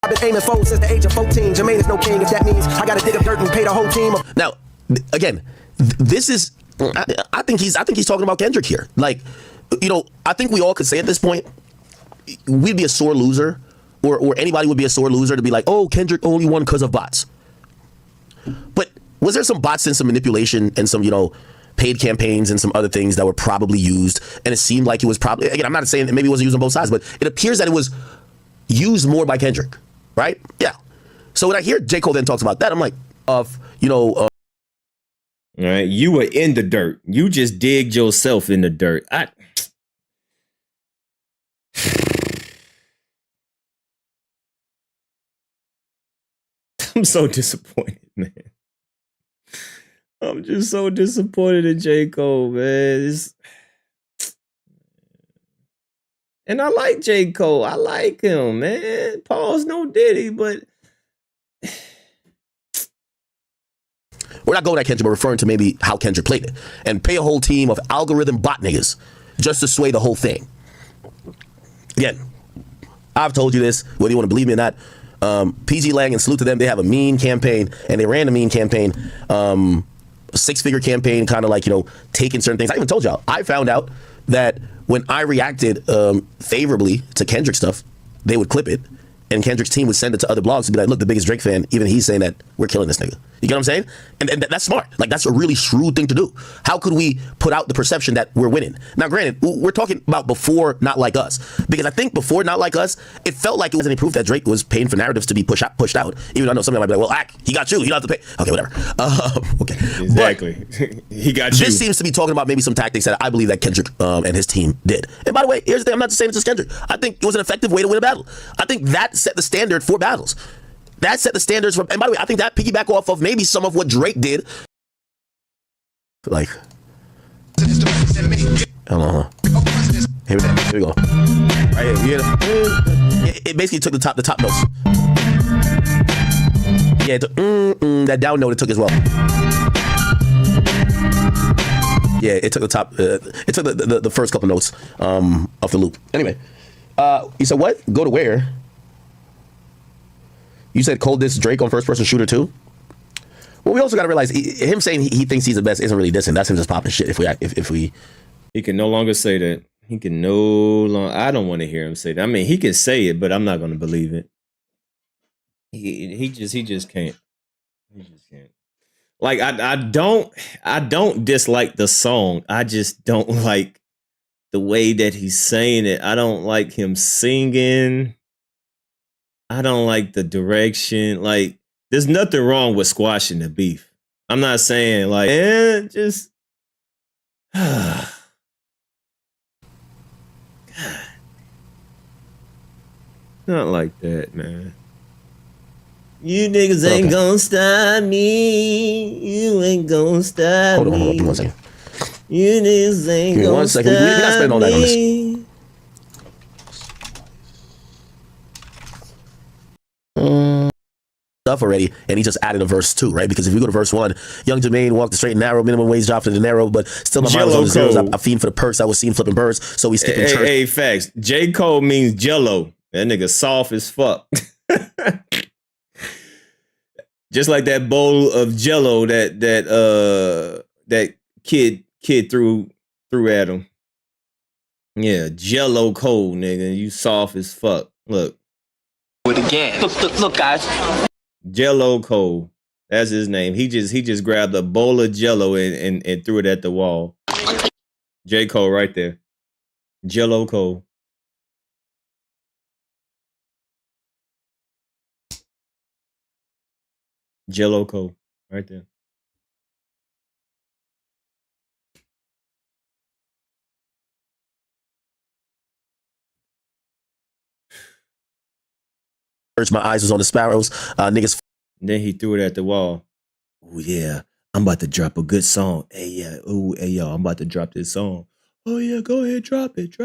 S7: I've been aiming for since the age of 14. Jermaine is no king, if that means I gotta dig up dirt and pay the whole team.
S2: Now, again, this is, I think he's talking about Kendrick here. Like, I think we all could say at this point, we'd be a sore loser, or anybody would be a sore loser to be like, oh, Kendrick only won because of bots. But was there some bots and some manipulation and some, paid campaigns and some other things that were probably used, and it seemed like it was probably, again, I'm not saying that maybe it wasn't used on both sides, but it appears that it was used more by Kendrick, right? Yeah. So when I hear J. Cole then talks about that, I'm like, all
S1: right, you were in the dirt. You just digged yourself in the dirt. I'm so disappointed, man. I'm just so disappointed in J. Cole, man. And I like J. Cole. I like him, man. Pause, no Diddy, but
S2: we're not going at Kendrick, but referring to maybe how Kendrick played it. And pay a whole team of algorithm bot niggas just to sway the whole thing. Again, I've told you this, whether you want to believe me or not. PG Lang, and salute to them, they have a mean campaign, and they ran a mean campaign. A six-figure campaign, kind of like, taking certain things. I even told y'all, I found out that when I reacted favorably to Kendrick stuff, they would clip it, and Kendrick's team would send it to other blogs to be like, look, the biggest Drake fan, even he's saying that we're killing this nigga. You get what I'm saying? And that's smart. Like, that's a really shrewd thing to do. How could we put out the perception that we're winning? Now, granted, we're talking about before Not Like Us. Because I think before Not Like Us, it felt like it wasn't any proof that Drake was paying for narratives to be pushed out. Even though I know somebody might be like, well, he got you. You don't have to pay. Okay, whatever. Okay.
S1: Exactly. He got you.
S2: This seems to be talking about maybe some tactics that I believe that Kendrick and his team did. And by the way, here's the thing. I'm not just saying it's just Kendrick. I think it was an effective way to win a battle. I think that set the standard for battles. That set the standards for, and by the way, I think that piggyback off of maybe some of what Drake did. Like, hold on. Here we go. Right here. It basically took the top notes. Yeah, it took, that down note it took as well. Yeah, it took the top. It took the first couple notes of the loop. Anyway, you said what? Go to where? You said Cole dissed Drake on first person shooter too. Well, we also got to realize him saying he thinks he's the best isn't really dissing. That's him just popping shit. If we,
S1: he can no longer say that. He can no longer. I don't want to hear him say that. I mean, he can say it, but I'm not going to believe it. He just can't. He just can't. Like I don't dislike the song. I just don't like the way that he's saying it. I don't like him singing. I don't like the direction. Like, there's nothing wrong with squashing the beef. I'm not saying like, just God. Not like that, man. You niggas ain't gonna stop me. You ain't gonna stop me.
S2: Hold on 1 second.
S1: You niggas ain't gonna stop me.
S2: We're not spending all that on this. Stuff already, and he just added a verse 2, right? Because if you go to verse 1, young Jermaine walked the straight and narrow, minimum wage dropped to the narrow, but still my mind was on the zeros. I fiend for the perks. I was seen flipping birds, so we skipping church.
S1: Hey, facts. Jcole means jello. That nigga soft as fuck. Just like that bowl of jello that kid threw at him. Yeah, jello cold, nigga. You soft as fuck. Look.
S5: It again. Look, guys.
S1: Jello Cole. That's his name. He just grabbed a bowl of jello and threw it at the wall. J. Cole right there. Jello Cole. Jello Cole. Right there.
S2: My eyes was on the sparrows. Niggas.
S1: Then he threw it at the wall. Oh yeah, I'm about to drop a good song. Hey yeah, hey yo, I'm about to drop this song. Oh yeah, go ahead, drop it.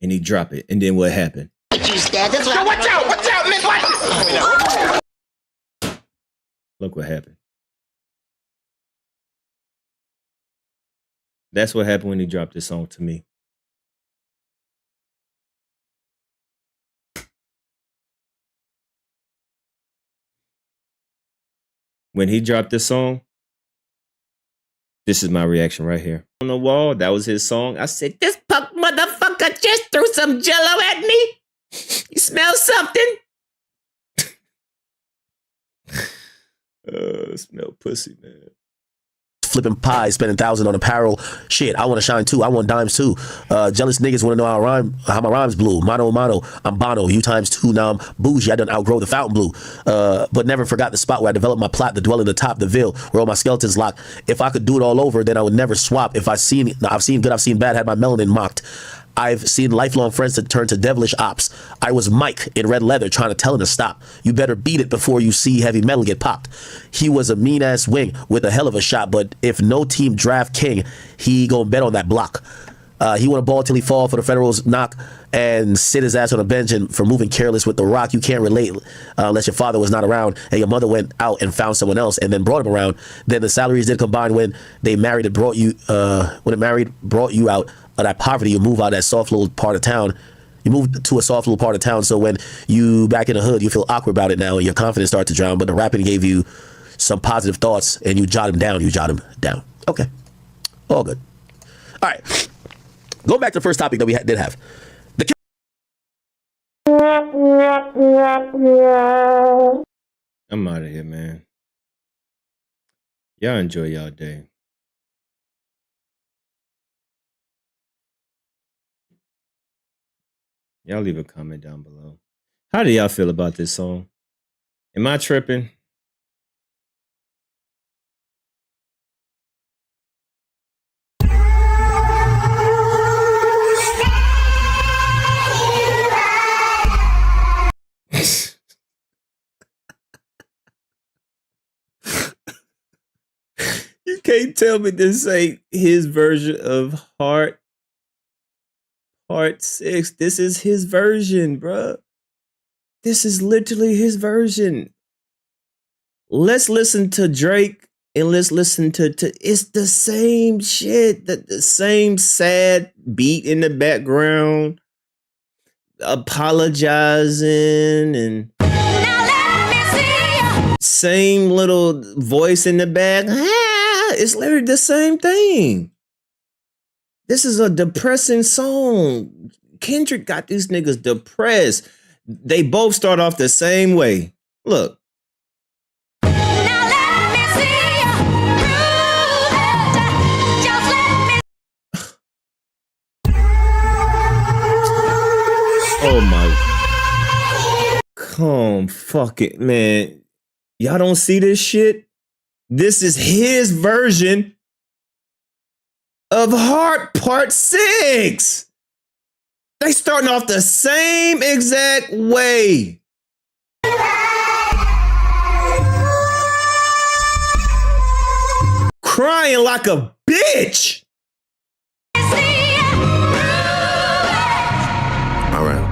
S1: And he dropped it. And then what happened?
S5: Watch out, Miss White.
S1: Look what happened. That's what happened when he dropped this song to me. When he dropped this song, this is my reaction right here. On the wall, that was his song. I said, this punk motherfucker just threw some jello at me. You smell something? Smell pussy, man.
S2: Flipping pies, spending $1,000 on apparel. Shit, I want to shine too. I want dimes too. Jealous niggas want to know how my rhymes blew. Mono, I'm Bono. You times 2. Now I'm bougie. I done outgrow the fountain blue. But never forgot the spot where I developed my plot to dwell in the top, the Ville, where all my skeletons locked. If I could do it all over, then I would never swap. I've seen good, I've seen bad, had my melanin mocked. I've seen lifelong friends that turn to devilish ops. I was Mike in red leather trying to tell him to stop. You better beat it before you see heavy metal get popped. He was a mean-ass wing with a hell of a shot, but if no team draft king, he gonna bet on that block. He want to ball till he fall for the Federals knock and sit his ass on a bench and for moving careless with the rock. You can't relate unless your father was not around and your mother went out and found someone else and then brought him around. Then the salaries did combine when they married and brought you brought you out of that poverty. You move out of that soft little part of town. You move to a soft little part of town. So when you back in the hood, you feel awkward about it now and your confidence starts to drown. But the rapping gave you some positive thoughts and you jot them down. Okay. All good. All right. Going back to the first topic that we did have.
S1: I'm out of here, man. Y'all enjoy y'all day. Y'all leave a comment down below. How do y'all feel about this song? Am I tripping? You can't tell me this ain't his version of Heart Part 6. This is his version, bruh. This is literally his version. Let's listen to Drake and let's listen to it's the same shit, the same sad beat in the background, apologizing and same little voice in the back. It's literally the same thing. This is a depressing song. Kendrick got these niggas depressed. They both start off the same way. Look. Oh my. Come fuck it, man. Y'all don't see this shit? This is his version of Heart Part 6. They starting off the same exact way. Crying like a bitch.
S7: All right.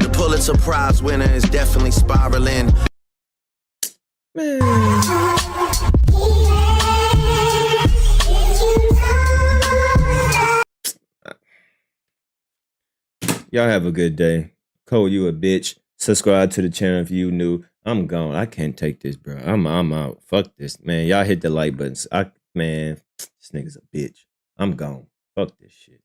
S7: The Pulitzer Prize winner is definitely spiraling.
S1: Man. Y'all have a good day. Cole, you a bitch. Subscribe to the channel if you new. I'm gone. I can't take this, bro. I'm out. Fuck this, man. Y'all hit the like buttons. Man, this nigga's a bitch. I'm gone. Fuck this shit.